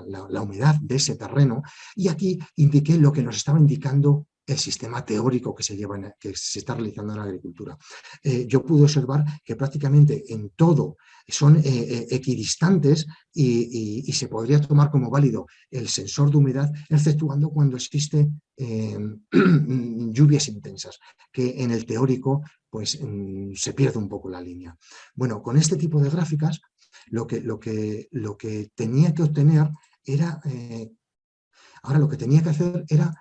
la humedad de ese terreno, y aquí indiqué lo que nos estaba indicando el sistema teórico que se está realizando en la agricultura. Yo pude observar que prácticamente en todo son equidistantes, y se podría tomar como válido el sensor de humedad, exceptuando cuando existe lluvias intensas, que en el teórico pues se pierde un poco la línea. Bueno, con este tipo de gráficas lo que tenía que obtener era, ahora lo que tenía que hacer era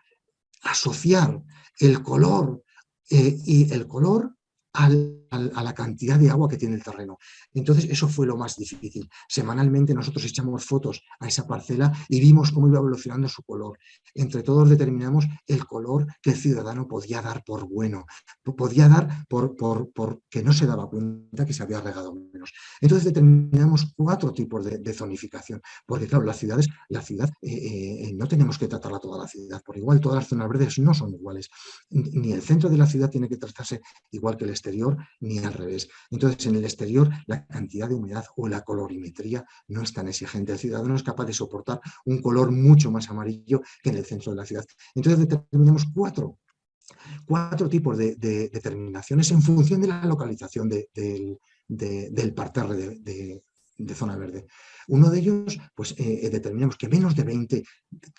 asociar el color y el color a la cantidad de agua que tiene el terreno. Entonces, eso fue lo más difícil. Semanalmente nosotros echamos fotos a esa parcela y vimos cómo iba evolucionando su color. Entre todos determinamos el color que el ciudadano podía dar por bueno, podía dar por que no se daba cuenta que se había regado menos. Entonces determinamos 4 tipos de zonificación, porque claro, la ciudad no tenemos que tratarla toda la ciudad por igual, todas las zonas verdes no son iguales, ni el centro de la ciudad tiene que tratarse igual que el exterior, ni al revés. Entonces, en el exterior, la cantidad de humedad o la colorimetría no es tan exigente. El ciudadano es capaz de soportar un color mucho más amarillo que en el centro de la ciudad. Entonces, determinamos 4 tipos de determinaciones en función de la localización del parterre de zona verde. Uno de ellos, pues determinamos que menos de 20,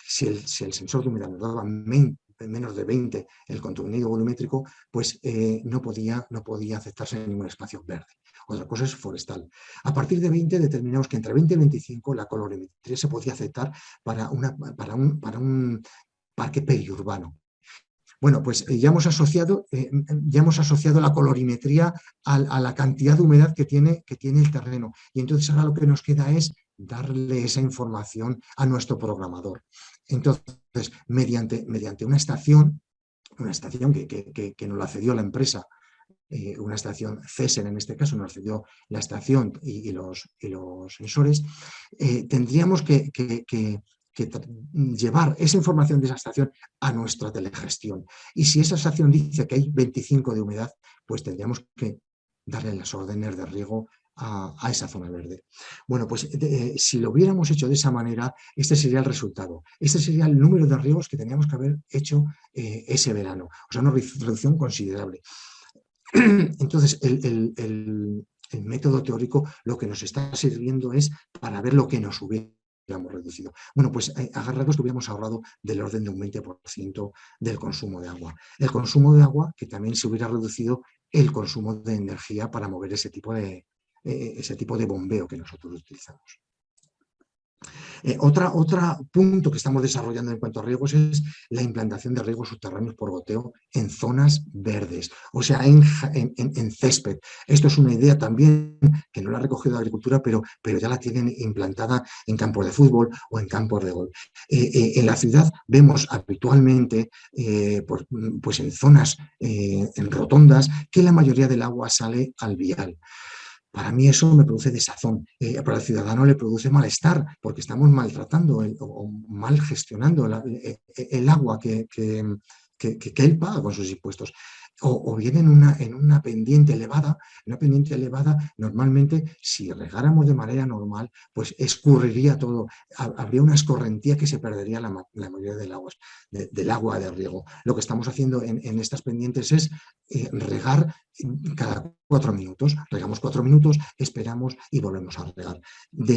si el sensor de humedad nos daba menos de 20 el contenido volumétrico, pues no podía aceptarse en ningún espacio verde. Otra cosa es forestal. A partir de 20 determinamos que entre 20 y 25 la colorimetría se podía aceptar para un parque periurbano. Bueno, pues ya hemos asociado la colorimetría a la cantidad de humedad que tiene el terreno. Y entonces ahora lo que nos queda es darle esa información a nuestro programador. Entonces, mediante una estación que nos la cedió la empresa, una estación CESER en este caso, nos cedió la estación y los sensores, tendríamos que llevar esa información de esa estación a nuestra telegestión. Y si esa estación dice que hay 25 de humedad, pues tendríamos que darle las órdenes de riego a esa zona verde. Bueno, pues si lo hubiéramos hecho de esa manera, este sería el resultado. Este sería el número de riegos que teníamos que haber hecho ese verano. O sea, una reducción considerable. Entonces, el método teórico lo que nos está sirviendo es para ver lo que nos hubiéramos reducido. Bueno, pues agarrados que hubiéramos ahorrado del orden de un 20% del consumo de agua. El consumo de agua, que también se hubiera reducido el consumo de energía para mover ese tipo de bombeo que nosotros utilizamos. Otro punto que estamos desarrollando en cuanto a riegos es la implantación de riegos subterráneos por goteo en zonas verdes, o sea, en césped. Esto es una idea también que no la ha recogido la agricultura, pero ya la tienen implantada en campos de fútbol o en campos de golf. En la ciudad vemos habitualmente, pues en zonas, en rotondas, que la mayoría del agua sale al vial. Para mí eso me produce desazón, para el ciudadano le produce malestar, porque estamos maltratando o mal gestionando el agua que él paga con sus impuestos. O bien en una pendiente elevada, normalmente si regáramos de manera normal, pues escurriría todo, habría una escorrentía que se perdería la mayoría del agua de riego. Lo que estamos haciendo en estas pendientes es regar cada 4 minutos. Regamos 4 minutos, esperamos y volvemos a regar.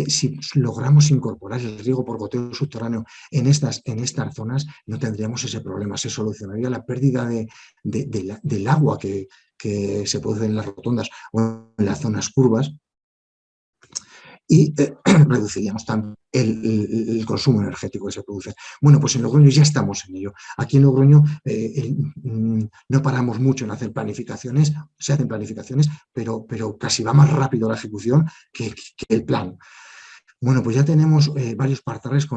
Si logramos incorporar el riego por goteo subterráneo en estas zonas, no tendríamos ese problema. Se solucionaría la pérdida del agua que se produce en las rotondas o en las zonas curvas, y reduciríamos también el consumo energético que se produce. Bueno, pues en Logroño ya estamos en ello. Aquí en Logroño no paramos mucho en hacer planificaciones, se hacen planificaciones, pero casi va más rápido la ejecución que el plan. Bueno, pues ya tenemos varios parterres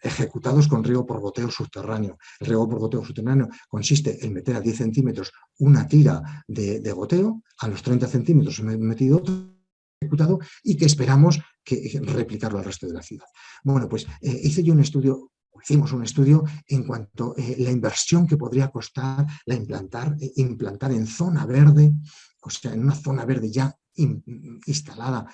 ejecutados con riego por goteo subterráneo. El riego por goteo subterráneo consiste en meter a 10 centímetros una tira de goteo, a los 30 centímetros hemos metido otro ejecutado y que esperamos replicarlo al resto de la ciudad. Bueno, pues hicimos un estudio en cuanto a la inversión que podría costar implantar en zona verde, o sea, en una zona verde ya instalada,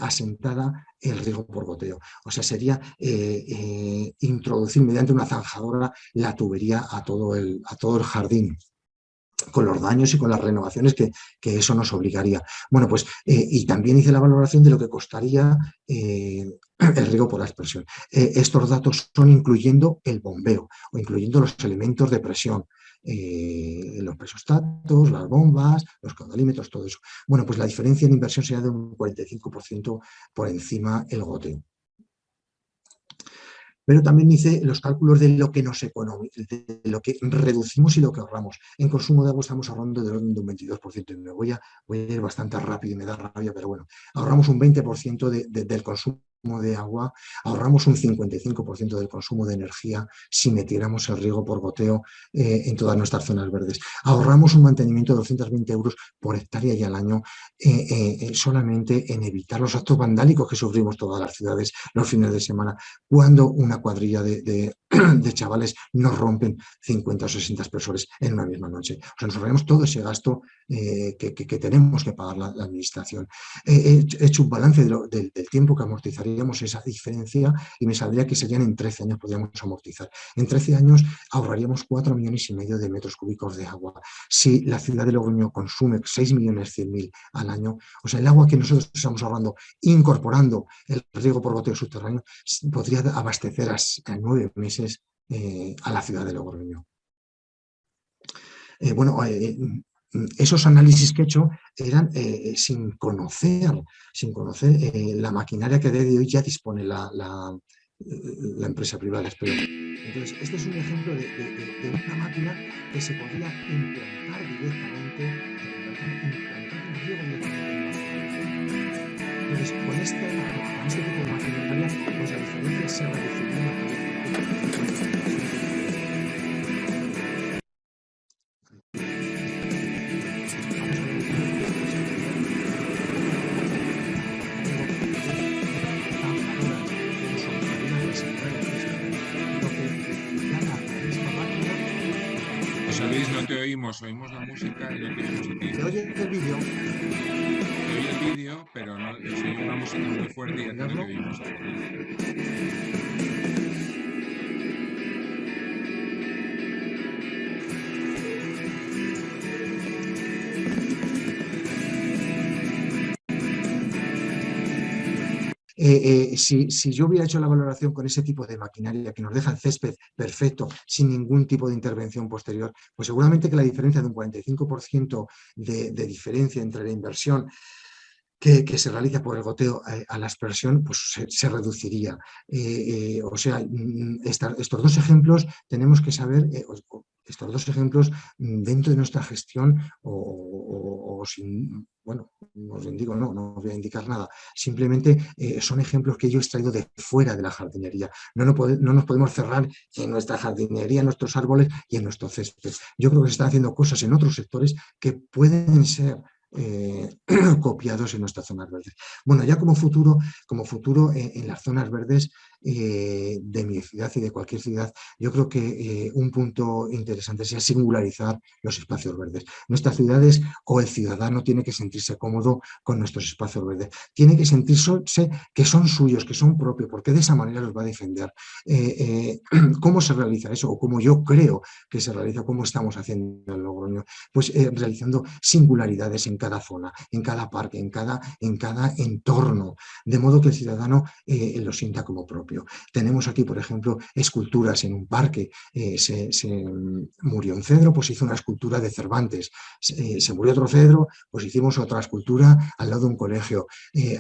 asentada, el riego por goteo. O sea, sería introducir mediante una zanjadora la tubería a todo el jardín, con los daños y con las renovaciones que eso nos obligaría. Bueno, pues, y también hice la valoración de lo que costaría el riego por aspersión. Estos datos son incluyendo el bombeo o incluyendo los elementos de presión, los presostatos, las bombas, los caudalímetros, todo eso. Bueno, pues la diferencia en inversión sería de un 45% por encima el goteo. pero también hice los cálculos de lo que nos de lo que reducimos y lo que ahorramos. En consumo de agua estamos ahorrando del orden de un 22%, y voy a ir bastante rápido y me da rabia, pero bueno, ahorramos un 20% del consumo de agua, ahorramos un 55% del consumo de energía si metiéramos el riego por goteo en todas nuestras zonas verdes. Ahorramos un mantenimiento de 220 euros por hectárea y al año solamente en evitar los actos vandálicos que sufrimos todas las ciudades los fines de semana, cuando una cuadrilla de chavales nos rompen 50 o 60 aspersores en una misma noche. O sea, nos ahorramos todo ese gasto que tenemos que pagar la administración. He hecho un balance del tiempo que amortizaríamos esa diferencia y me saldría que serían en 13 años podríamos amortizar. En 13 años ahorraríamos 4,5 millones de metros cúbicos de agua. Si la ciudad de Logroño consume 6.100.000 al año, o sea, el agua que nosotros estamos ahorrando incorporando el riego por goteo subterráneo podría abastecer a 9 meses a la ciudad de Logroño. Bueno, esos análisis que he hecho eran sin conocer la maquinaria que a día de hoy ya dispone la empresa privada. Entonces, este es un ejemplo de una máquina que se podría implantar directamente, implantar en riego directamente. Entonces, con este tipo de maquinaria, pues la diferencia se reduciría. José Luis, no te oímos la música y no te oímos a ti. ¿Se oye el vídeo? Se oye el vídeo, pero no, se oye una música muy fuerte y a ti no te oímos. Si yo hubiera hecho la valoración con ese tipo de maquinaria que nos deja el césped perfecto, sin ningún tipo de intervención posterior, pues seguramente que la diferencia de un 45% de diferencia entre la inversión que se realiza por el goteo a la aspersión, pues se reduciría. O sea, estos dos ejemplos tenemos que saber, estos dos ejemplos dentro de nuestra gestión o sin, bueno, os indico, no os voy a indicar nada, simplemente son ejemplos que yo he extraído de fuera de la jardinería. No nos podemos cerrar en nuestra jardinería, en nuestros árboles y en nuestro césped. Yo creo que se están haciendo cosas en otros sectores que pueden ser copiados en nuestras zonas verdes. Bueno, ya como futuro en las zonas verdes de mi ciudad y de cualquier ciudad, yo creo que un punto interesante sea singularizar los espacios verdes. Nuestras ciudades o el ciudadano tiene que sentirse cómodo con nuestros espacios verdes, tiene que sentirse que son suyos, que son propios, porque de esa manera los va a defender. ¿Cómo se realiza eso? O cómo yo creo que se realiza, cómo estamos haciendo en Logroño, pues realizando singularidades en cada zona, en cada parque, en cada entorno, de modo que el ciudadano lo sienta como propio. Tenemos aquí, por ejemplo, esculturas en un parque. Se murió un cedro, pues hizo una escultura de Cervantes. Se murió otro cedro, pues hicimos otra escultura al lado de un colegio.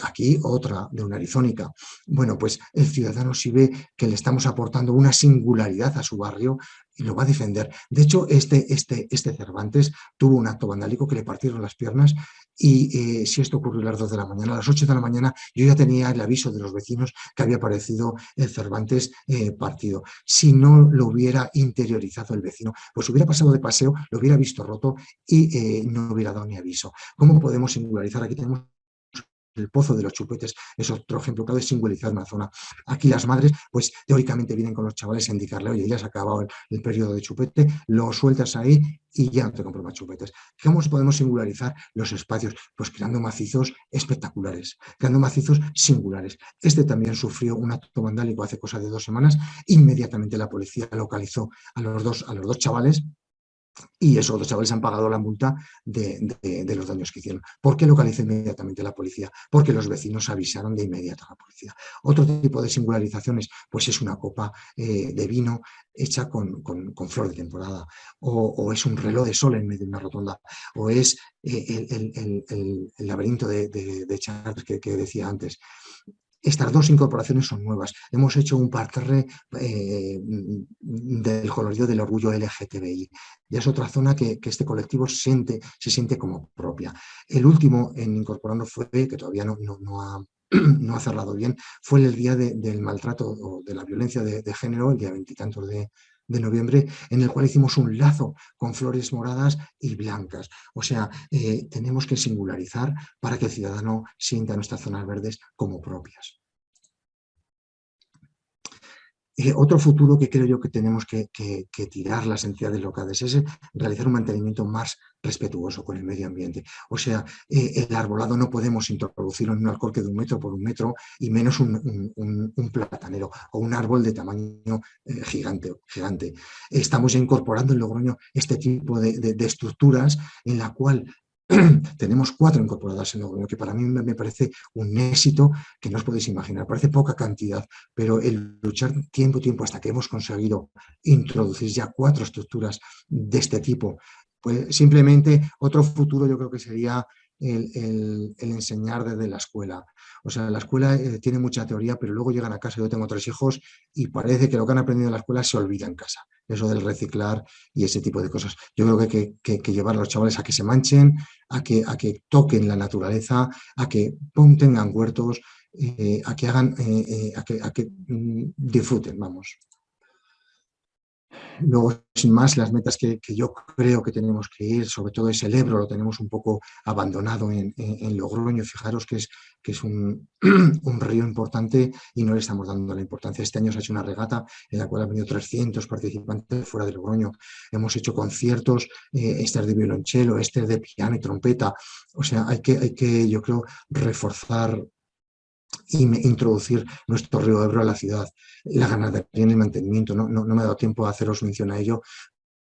Aquí otra de una arizónica. Bueno, pues el ciudadano si ve que le estamos aportando una singularidad a su barrio y lo va a defender. De hecho, este Cervantes tuvo un acto vandálico que le partieron las piernas y si esto ocurrió a las 2 de la mañana, a las 8 de la mañana yo ya tenía el aviso de los vecinos que había aparecido el Cervantes partido. Si no lo hubiera interiorizado el vecino, pues hubiera pasado de paseo, lo hubiera visto roto y no hubiera dado ni aviso. ¿Cómo podemos singularizar? Aquí tenemos el Pozo de los Chupetes, es otro ejemplo claro de singularizar una zona. Aquí las madres, pues teóricamente vienen con los chavales a indicarle, oye, ya se ha acabado el periodo de chupete, lo sueltas ahí y ya no te compro más chupetes. ¿Cómo podemos singularizar los espacios? Pues creando macizos espectaculares, creando macizos singulares. Este también sufrió un acto vandálico hace cosa de 2 semanas, inmediatamente la policía localizó a los dos chavales y esos dos chavales han pagado la multa de los daños que hicieron. ¿Por qué localizó inmediatamente la policía? Porque los vecinos avisaron de inmediato a la policía. Otro tipo de singularizaciones, pues es una copa de vino hecha con flor de temporada, o es un reloj de sol en medio de una rotonda, o es el laberinto de Chartres que decía antes. Estas dos incorporaciones son nuevas. Hemos hecho un parterre del colorido del orgullo LGTBI. Ya es otra zona que este colectivo se siente como propia. El último en incorporarnos fue, que todavía no ha, no ha cerrado bien, fue el día del maltrato o de la violencia de género, el día veintitantos de noviembre, en el cual hicimos un lazo con flores moradas y blancas. O sea, tenemos que singularizar para que el ciudadano sienta nuestras zonas verdes como propias. Otro futuro que creo yo que tenemos que tirar las entidades locales es realizar un mantenimiento más respetuoso con el medio ambiente. O sea, el arbolado no podemos introducirlo en un alcorque de 1 metro por 1 metro y menos un platanero o un árbol de tamaño gigante. Estamos ya incorporando en Logroño este tipo de estructuras en la cual tenemos 4 incorporadas en Logroño, que para mí me parece un éxito que no os podéis imaginar. Parece poca cantidad, pero el luchar tiempo hasta que hemos conseguido introducir ya 4 estructuras de este tipo, pues simplemente otro futuro yo creo que sería el enseñar desde la escuela. O sea, la escuela tiene mucha teoría, pero luego llegan a casa, yo tengo 3 hijos y parece que lo que han aprendido en la escuela se olvida en casa. Eso del reciclar y ese tipo de cosas. Yo creo que hay que llevar a los chavales a que se manchen, a que toquen la naturaleza, a que tengan huertos, a que hagan, disfruten, vamos. Luego, sin más, las metas que yo creo que tenemos que ir, sobre todo ese Ebro, lo tenemos un poco abandonado en Logroño. Fijaros que es un río importante y no le estamos dando la importancia. Este año se ha hecho una regata en la cual han venido 300 participantes fuera de Logroño. Hemos hecho conciertos, este de violonchelo, este de piano y trompeta. O sea, hay que yo creo, reforzar y introducir nuestro río Ebro a la ciudad. La ganadería en el mantenimiento, no me ha dado tiempo a haceros mención a ello,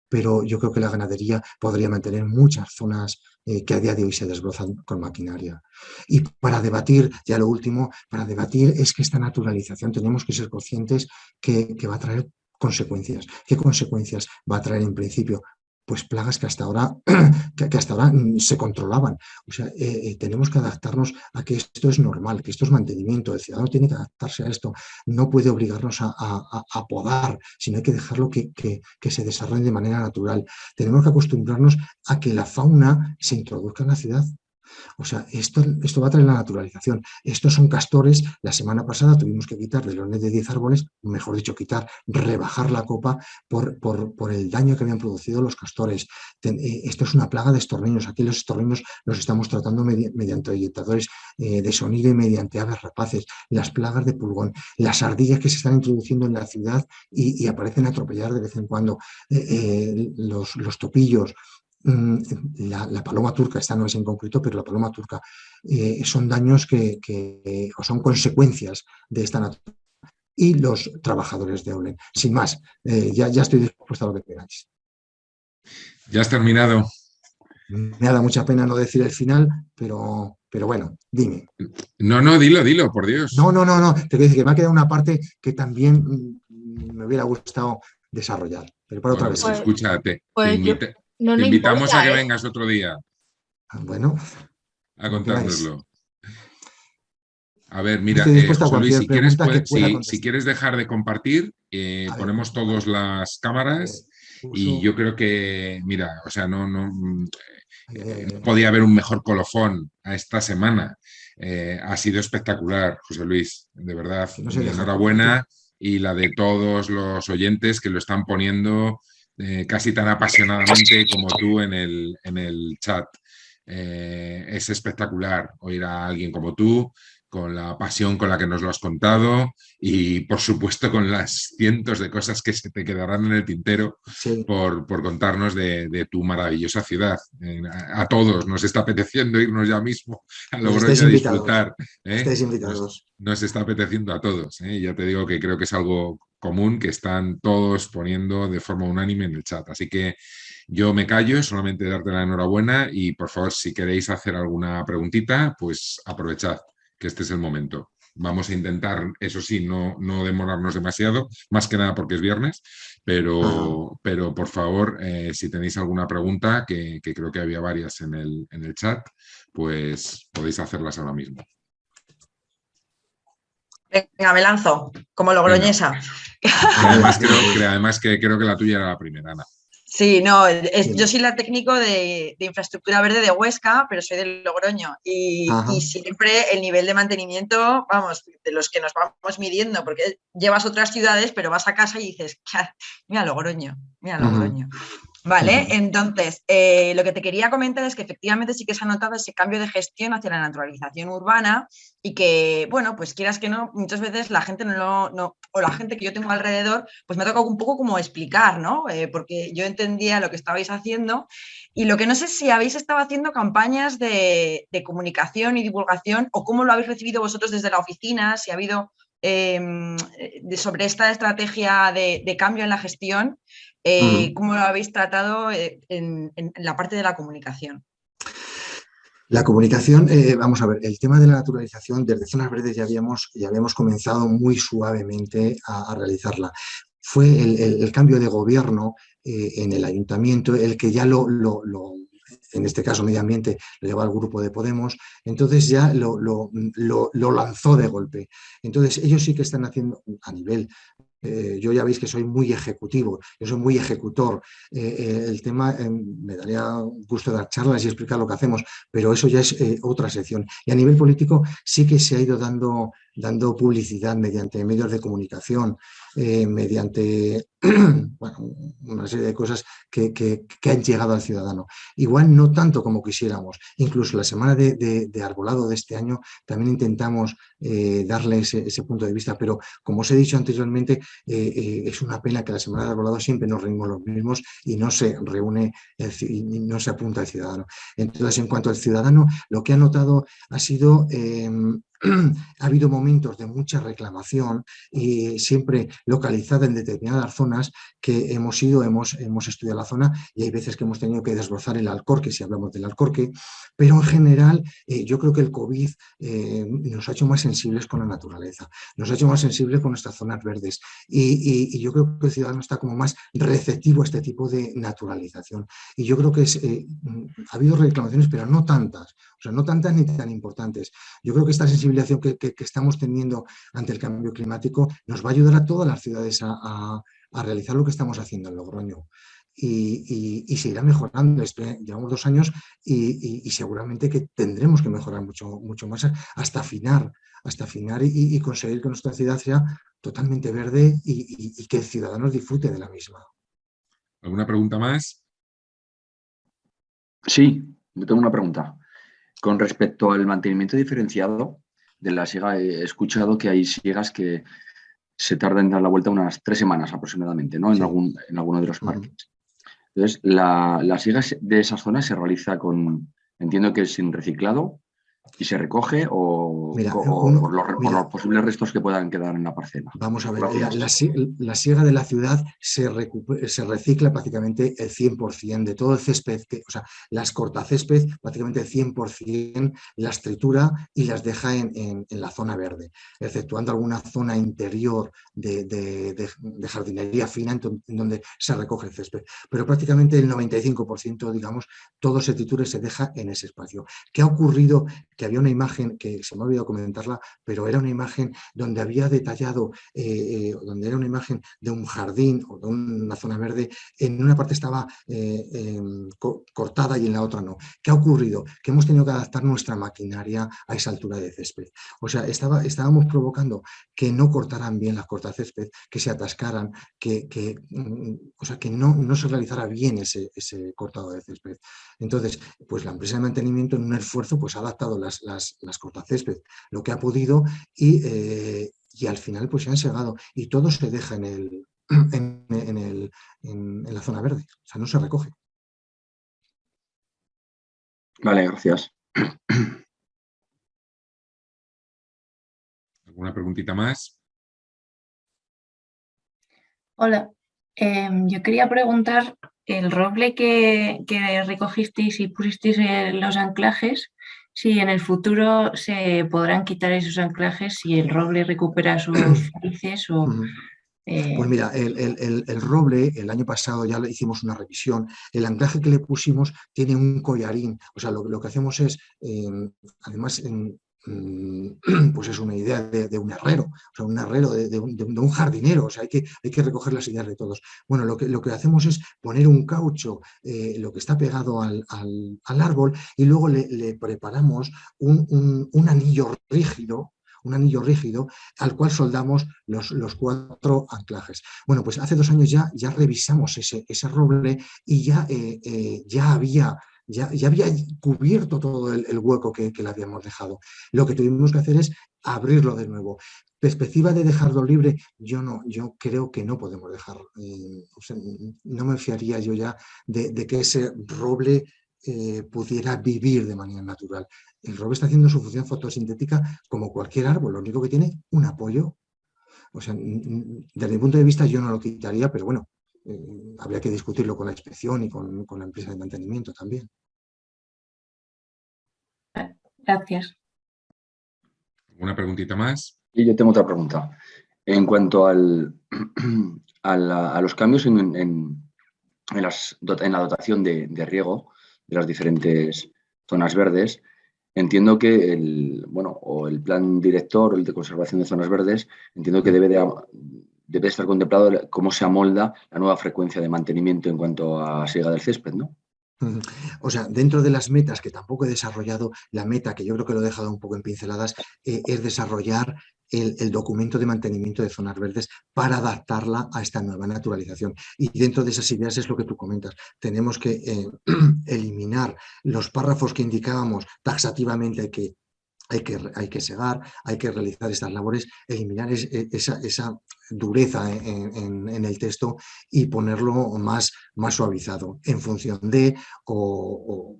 pero yo creo que la ganadería podría mantener muchas zonas que a día de hoy se desbrozan con maquinaria. Y para debatir, ya lo último, para debatir es que esta naturalización tenemos que ser conscientes que va a traer consecuencias. ¿Qué consecuencias va a traer en principio? Pues plagas que hasta ahora, que hasta ahora se controlaban. O sea, tenemos que adaptarnos a que esto es normal, que esto es mantenimiento. El ciudadano tiene que adaptarse a esto. No puede obligarnos a podar, sino hay que dejarlo que se desarrolle de manera natural. Tenemos que acostumbrarnos a que la fauna se introduzca en la ciudad. O sea, esto va a traer la naturalización. Estos son castores. La semana pasada tuvimos que quitar de los de 10 árboles, mejor dicho, rebajar la copa por el daño que habían producido los castores. Esto es una plaga de estorninos. Aquí los estorninos los estamos tratando mediante ahuyentadores de sonido y mediante aves rapaces. Las plagas de pulgón, las ardillas que se están introduciendo en la ciudad y aparecen a atropellar de vez en cuando, los topillos. La paloma turca, esta no es en concreto, pero la paloma turca, son daños o son consecuencias de esta naturaleza. Y los trabajadores de Eulen. Sin más, ya estoy dispuesto a lo que queráis. Ya has terminado. Me ha dado mucha pena no decir el final, pero bueno, dime. No, dilo, por Dios. No. Te quiero decir que me ha quedado una parte que también me hubiera gustado desarrollar. Pero para otra Bueno, vez. pues escúchate. No Te me invitamos importa, a que vengas otro día Bueno, a como queráis. contárnoslo. A ver, mira, Estoy dispuesto a José Luis, cualquier si quieres, pregunta que pueda si contestar. quieres dejar de compartir, A ver, ponemos todos las cámaras y uso. yo creo que, mira, o sea, no Eh, podía haber un mejor colofón a esta semana. Ha sido espectacular, José Luis, de verdad. que no se Mi deja compartir. enhorabuena y la de todos los oyentes que lo están poniendo casi tan apasionadamente como tú en el chat. Es espectacular oír a alguien como tú, con la pasión con la que nos lo has contado y, por supuesto, con las cientos de cosas que se te quedarán en el tintero Sí, por contarnos de tu maravillosa ciudad. A todos nos está apeteciendo irnos ya mismo a pues estáis Logroño a invitados. disfrutar. Estáis Nos, invitados. nos está apeteciendo a todos. Ya te digo que creo que es algo común que están todos poniendo de forma unánime en el chat. Así que yo me callo, solamente darte la enhorabuena y por favor, si queréis hacer alguna preguntita, pues aprovechad que este es el momento. Vamos a intentar, eso sí, no demorarnos demasiado, más que nada porque es viernes, Ajá. pero por favor, si tenéis alguna pregunta, que creo que había varias en el chat, pues podéis hacerlas ahora mismo. Venga, me lanzo, como Venga. logroñesa. Además creo que la tuya era la primera, Ana. Sí, no, Sí. yo soy la técnico de infraestructura verde de Huesca, pero soy de Logroño y siempre el nivel de mantenimiento, vamos, de los que nos vamos midiendo, porque llevas otras ciudades, pero vas a casa y dices, mira Logroño, mira Logroño. Vale, entonces, lo que te quería comentar es que efectivamente sí que se ha notado ese cambio de gestión hacia la naturalización urbana y que, bueno, pues quieras que no, muchas veces la gente o la gente que yo tengo alrededor, pues me ha tocado un poco como explicar, ¿no? Porque yo entendía lo que estabais haciendo y lo que no sé si habéis estado haciendo campañas de comunicación y divulgación o cómo lo habéis recibido vosotros desde la oficina, si ha habido sobre esta estrategia de cambio en la gestión. ¿Cómo lo habéis tratado en la parte de la comunicación? La comunicación, vamos a ver, el tema de la naturalización, desde Zonas Verdes ya habíamos comenzado muy suavemente a realizarla. Fue el cambio de gobierno en el ayuntamiento el que ya en este caso Medio Ambiente, lo lleva al grupo de Podemos, entonces ya lo lanzó de golpe. Entonces ellos sí que están haciendo a nivel. Yo ya veis que soy muy ejecutivo, yo soy muy ejecutor. El tema, me daría gusto dar charlas y explicar lo que hacemos, pero eso ya es otra sección. Y a nivel político sí que se ha ido dando publicidad mediante medios de comunicación, mediante bueno, una serie de cosas que han llegado al ciudadano. Igual no tanto como quisiéramos. Incluso la semana de arbolado de este año también intentamos darle ese punto de vista, pero como os he dicho anteriormente, es una pena que la semana de arbolado siempre nos reunimos los mismos y no se reúne, y no se apunta al ciudadano. Entonces, en cuanto al ciudadano, lo que ha notado ha sido ha habido momentos de mucha reclamación y siempre localizada en determinadas zonas que hemos estudiado la zona y hay veces que hemos tenido que desbrozar el Alcorque, si hablamos del Alcorque, pero en general yo creo que el COVID nos ha hecho más sensibles con la naturaleza, nos ha hecho más sensibles con nuestras zonas verdes y yo creo que el ciudadano está como más receptivo a este tipo de naturalización. Y yo creo que ha habido reclamaciones, pero no tantas, o sea, no tantas ni tan importantes. Yo creo que esta sensibilización que estamos teniendo ante el cambio climático nos va a ayudar a todas las ciudades a realizar lo que estamos haciendo en Logroño. Y se irá mejorando. Llevamos 2 años y seguramente que tendremos que mejorar mucho, mucho más hasta afinar y conseguir que nuestra ciudad sea totalmente verde y que el ciudadano disfrute de la misma. ¿Alguna pregunta más? Sí, yo tengo una pregunta. Con respecto al mantenimiento diferenciado de la siega, he escuchado que hay siegas que se tardan en dar la vuelta unas 3 semanas aproximadamente, ¿no? Sí. En alguno de los parques. Entonces, la siega de esas zonas se realiza entiendo que sin reciclado, y se recoge por los posibles restos que puedan quedar en la parcela. Vamos a ver, la siega de la ciudad se recicla prácticamente el 100% de todo el césped, o sea, las cortacésped prácticamente el 100% las tritura y las deja en la zona verde, exceptuando alguna zona interior de jardinería fina en donde se recoge el césped. Pero prácticamente el 95%, digamos, todo se tritura y se deja en ese espacio. ¿Qué ha ocurrido? Que había una imagen, que se me ha olvidado comentarla, pero era una imagen donde había detallado, donde era una imagen de un jardín o de una zona verde, en una parte estaba cortada y en la otra no. ¿Qué ha ocurrido? Que hemos tenido que adaptar nuestra maquinaria a esa altura de césped. O sea, estábamos provocando que no cortaran bien las cortacésped, que se atascaran, o sea, que no se realizara bien ese cortado de césped. Entonces, pues la empresa de mantenimiento en un esfuerzo pues ha adaptado las cortacésped lo que ha podido y al final pues se han segado y todo se deja en la zona verde, o sea, no se recoge. Vale, gracias. ¿Alguna preguntita más? Hola, yo quería preguntar, el roble que recogisteis y pusisteis en los anclajes, si en el futuro se podrán quitar esos anclajes si el roble recupera sus raíces o... Pues mira, el roble, el año pasado ya le hicimos una revisión, el anclaje que le pusimos tiene un collarín, o sea, lo que hacemos es, además, pues es una idea de un herrero, o sea, un herrero de un jardinero, o sea, hay que recoger las ideas de todos. Bueno, lo que hacemos es poner un caucho, lo que está pegado al árbol, y luego le preparamos un anillo rígido, al cual soldamos los 4 anclajes. Bueno, pues hace 2 años ya revisamos ese roble y ya había cubierto todo el hueco que le habíamos dejado. Lo que tuvimos que hacer es abrirlo de nuevo. Perspectiva de dejarlo libre, yo creo que no podemos dejar, o sea, no me fiaría yo ya de que ese roble pudiera vivir de manera natural. El roble está haciendo su función fotosintética como cualquier árbol, lo único que tiene un apoyo. O sea, desde mi punto de vista yo no lo quitaría, pero bueno, habría que discutirlo con la inspección y con la empresa de mantenimiento también. Gracias. ¿Una preguntita más? Y yo tengo otra pregunta. En cuanto a los cambios en la dotación de riego de las diferentes zonas verdes, entiendo que el plan director, el de conservación de zonas verdes, entiendo que debe estar contemplado cómo se amolda la nueva frecuencia de mantenimiento en cuanto a siega del césped, ¿no? O sea, dentro de las metas que tampoco he desarrollado, la meta, que yo creo que lo he dejado un poco en pinceladas, es desarrollar el documento de mantenimiento de zonas verdes para adaptarla a esta nueva naturalización. Y dentro de esas ideas es lo que tú comentas. Tenemos que eliminar los párrafos que indicábamos taxativamente que hay que segar, hay que realizar estas labores, eliminar esa dureza en el texto y ponerlo más suavizado en función de o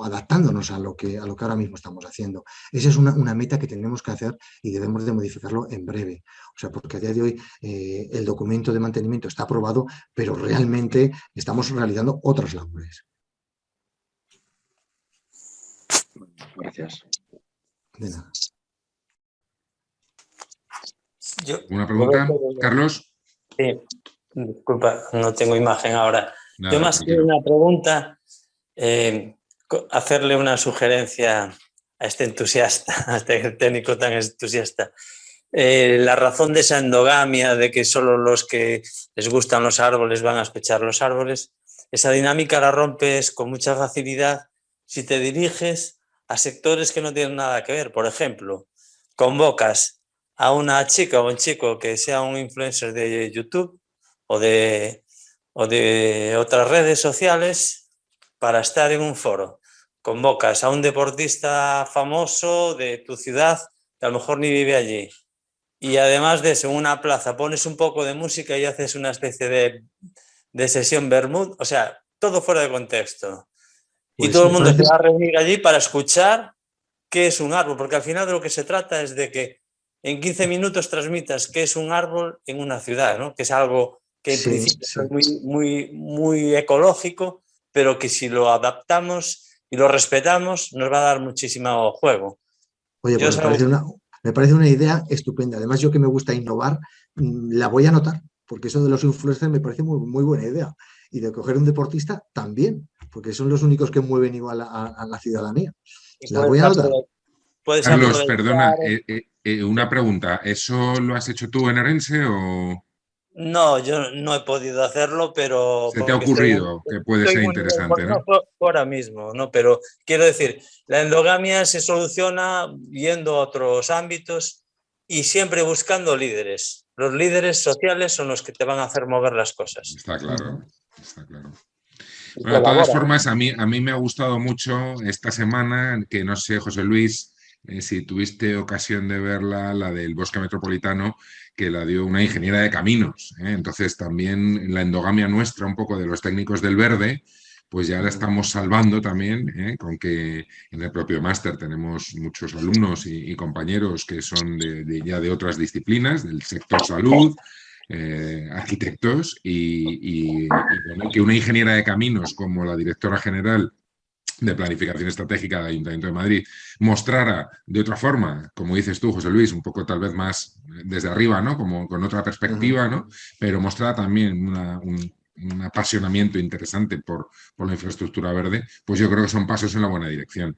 adaptándonos a lo que ahora mismo estamos haciendo. Esa es una meta que tenemos que hacer y debemos de modificarlo en breve. O sea, porque a día de hoy el documento de mantenimiento está aprobado, pero realmente estamos realizando otras labores. Gracias. De nada. ¿Una pregunta, Carlos? Sí, disculpa, no tengo imagen ahora. Nada, yo más que una pregunta, hacerle una sugerencia a este entusiasta, a este técnico tan entusiasta. La razón de esa endogamia, de que solo los que les gustan los árboles van a escuchar los árboles, esa dinámica la rompes con mucha facilidad si te diriges a sectores que no tienen nada que ver. Por ejemplo, convocas a una chica o un chico que sea un influencer de YouTube o de otras redes sociales para estar en un foro. Convocas a un deportista famoso de tu ciudad que a lo mejor ni vive allí. Y además de eso, en una plaza pones un poco de música y haces una especie de sesión Bermud. O sea, todo fuera de contexto. Pues y todo el mundo se va a reunir allí para escuchar qué es un árbol, porque al final de lo que se trata es de que en 15 minutos transmitas qué es un árbol en una ciudad, ¿no? Que es algo que en principio es muy ecológico, pero que si lo adaptamos y lo respetamos nos va a dar muchísimo juego. Oye, pues me parece una idea estupenda. Además, yo que me gusta innovar, la voy a anotar, porque eso de los influencers me parece muy buena idea. Y de coger un deportista también, porque son los únicos que mueven igual a la ciudadanía. La voy a anotar. Carlos, perdona, una pregunta. ¿Eso lo has hecho tú en Orense o...? No, yo no he podido hacerlo, pero... ¿Se te ha ocurrido que puede ser interesante, no? No, ahora mismo, ¿no? Pero quiero decir, la endogamia se soluciona yendo a otros ámbitos y siempre buscando líderes. Los líderes sociales son los que te van a hacer mover las cosas. Está claro, está claro. Bueno, de todas formas, a mí me ha gustado mucho esta semana, que no sé, José Luis, si tuviste ocasión de verla, la del Bosque Metropolitano, que la dio una ingeniera de caminos. Entonces también la endogamia nuestra, un poco de los técnicos del verde, pues ya la estamos salvando también, con que en el propio máster tenemos muchos alumnos y compañeros que son ya de otras disciplinas, del sector salud, arquitectos y bueno, que una ingeniera de caminos como la directora general de Planificación Estratégica del Ayuntamiento de Madrid mostrara de otra forma, como dices tú, José Luis, un poco tal vez más desde arriba, ¿no? Como con otra perspectiva, ¿no? Pero mostrara también un apasionamiento interesante por la infraestructura verde, pues yo creo que son pasos en la buena dirección.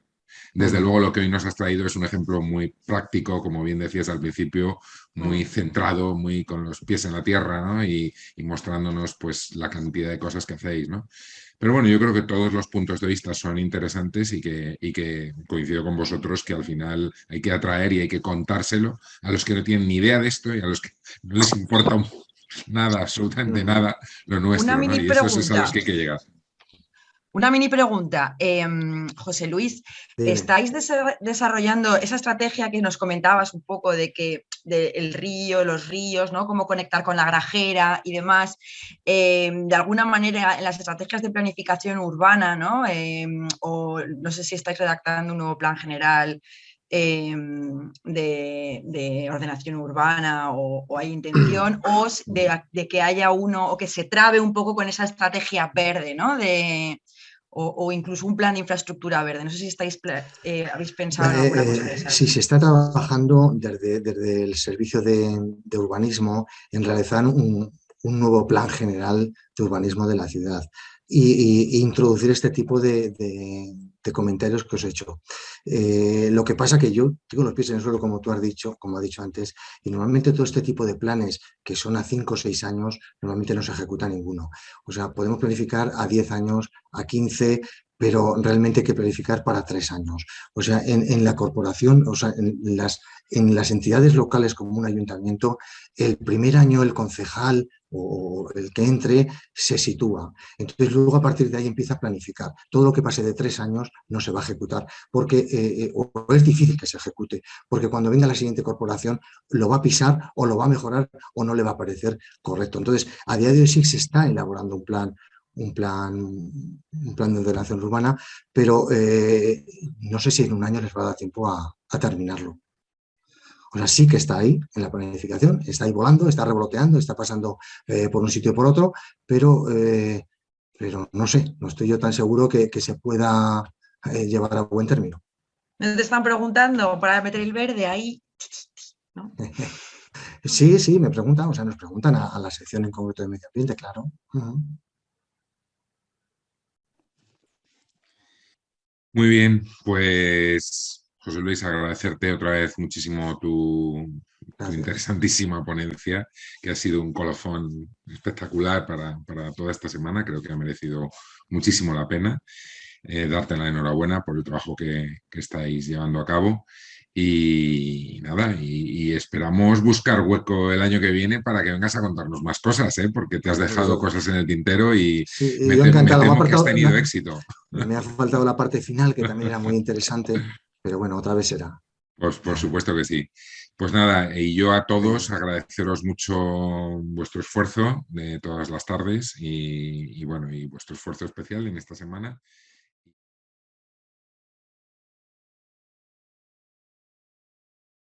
Desde luego lo que hoy nos has traído es un ejemplo muy práctico, como bien decías al principio, muy centrado, muy con los pies en la tierra, ¿no? Y mostrándonos pues la cantidad de cosas que hacéis, ¿no? Pero bueno, yo creo que todos los puntos de vista son interesantes y que coincido con vosotros que al final hay que atraer y hay que contárselo a los que no tienen ni idea de esto y a los que no les importa nada, absolutamente nada, lo nuestro, ¿no? Y esos es a los que hay que llegar. Una mini pregunta, José Luis, ¿estáis desarrollando esa estrategia que nos comentabas un poco de que el río, los ríos, ¿no? Cómo conectar con la grajera y demás, de alguna manera en las estrategias de planificación urbana, ¿no? O no sé si estáis redactando un nuevo plan general de ordenación urbana o hay intención, o de que haya uno o que se trabe un poco con esa estrategia verde, ¿no? O incluso un plan de infraestructura verde. No sé si habéis pensado en alguna cosa de esas. Sí, se está trabajando desde el Servicio de Urbanismo en realizar un nuevo plan general de urbanismo de la ciudad y introducir este tipo de comentarios que os he hecho. Lo que pasa que yo tengo los pies en el suelo, como tú has dicho, como ha dicho antes, y normalmente todo este tipo de planes que son a 5 o 6 años, normalmente no se ejecuta ninguno. O sea, podemos planificar a 10 años, a 15, pero realmente hay que planificar para 3 años. O sea, en la corporación, o sea, en las entidades locales como un ayuntamiento, el primer año el concejal o el que entre se sitúa. Entonces luego a partir de ahí empieza a planificar. Todo lo que pase de 3 años no se va a ejecutar porque o es difícil que se ejecute, porque cuando venga la siguiente corporación lo va a pisar o lo va a mejorar o no le va a parecer correcto. Entonces, a día de hoy sí se está elaborando un plan de ordenación urbana, pero no sé si en un año les va a dar tiempo a terminarlo. O sea, sí que está ahí en la planificación, está ahí volando, está revoloteando, está pasando por un sitio o por otro, pero no sé, no estoy yo tan seguro que se pueda llevar a buen término. ¿No te están preguntando para meter el verde ahí? ¿No? Sí, me preguntan, o sea, nos preguntan a la sección en concreto de medio ambiente, claro. Muy bien, pues José Luis, agradecerte otra vez muchísimo tu interesantísima ponencia, que ha sido un colofón espectacular para toda esta semana. Creo que ha merecido muchísimo la pena. Darte la enhorabuena por el trabajo que estáis llevando a cabo. Y nada, y esperamos buscar hueco el año que viene para que vengas a contarnos más cosas, porque te has dejado cosas en el tintero y sí, me yo encantado. temo que has tenido éxito. Me ha faltado la parte final, que también era muy interesante, pero bueno, otra vez será. Pues por supuesto que sí. Pues nada, y yo a todos agradeceros mucho vuestro esfuerzo de todas las tardes y bueno, y vuestro esfuerzo especial en esta semana.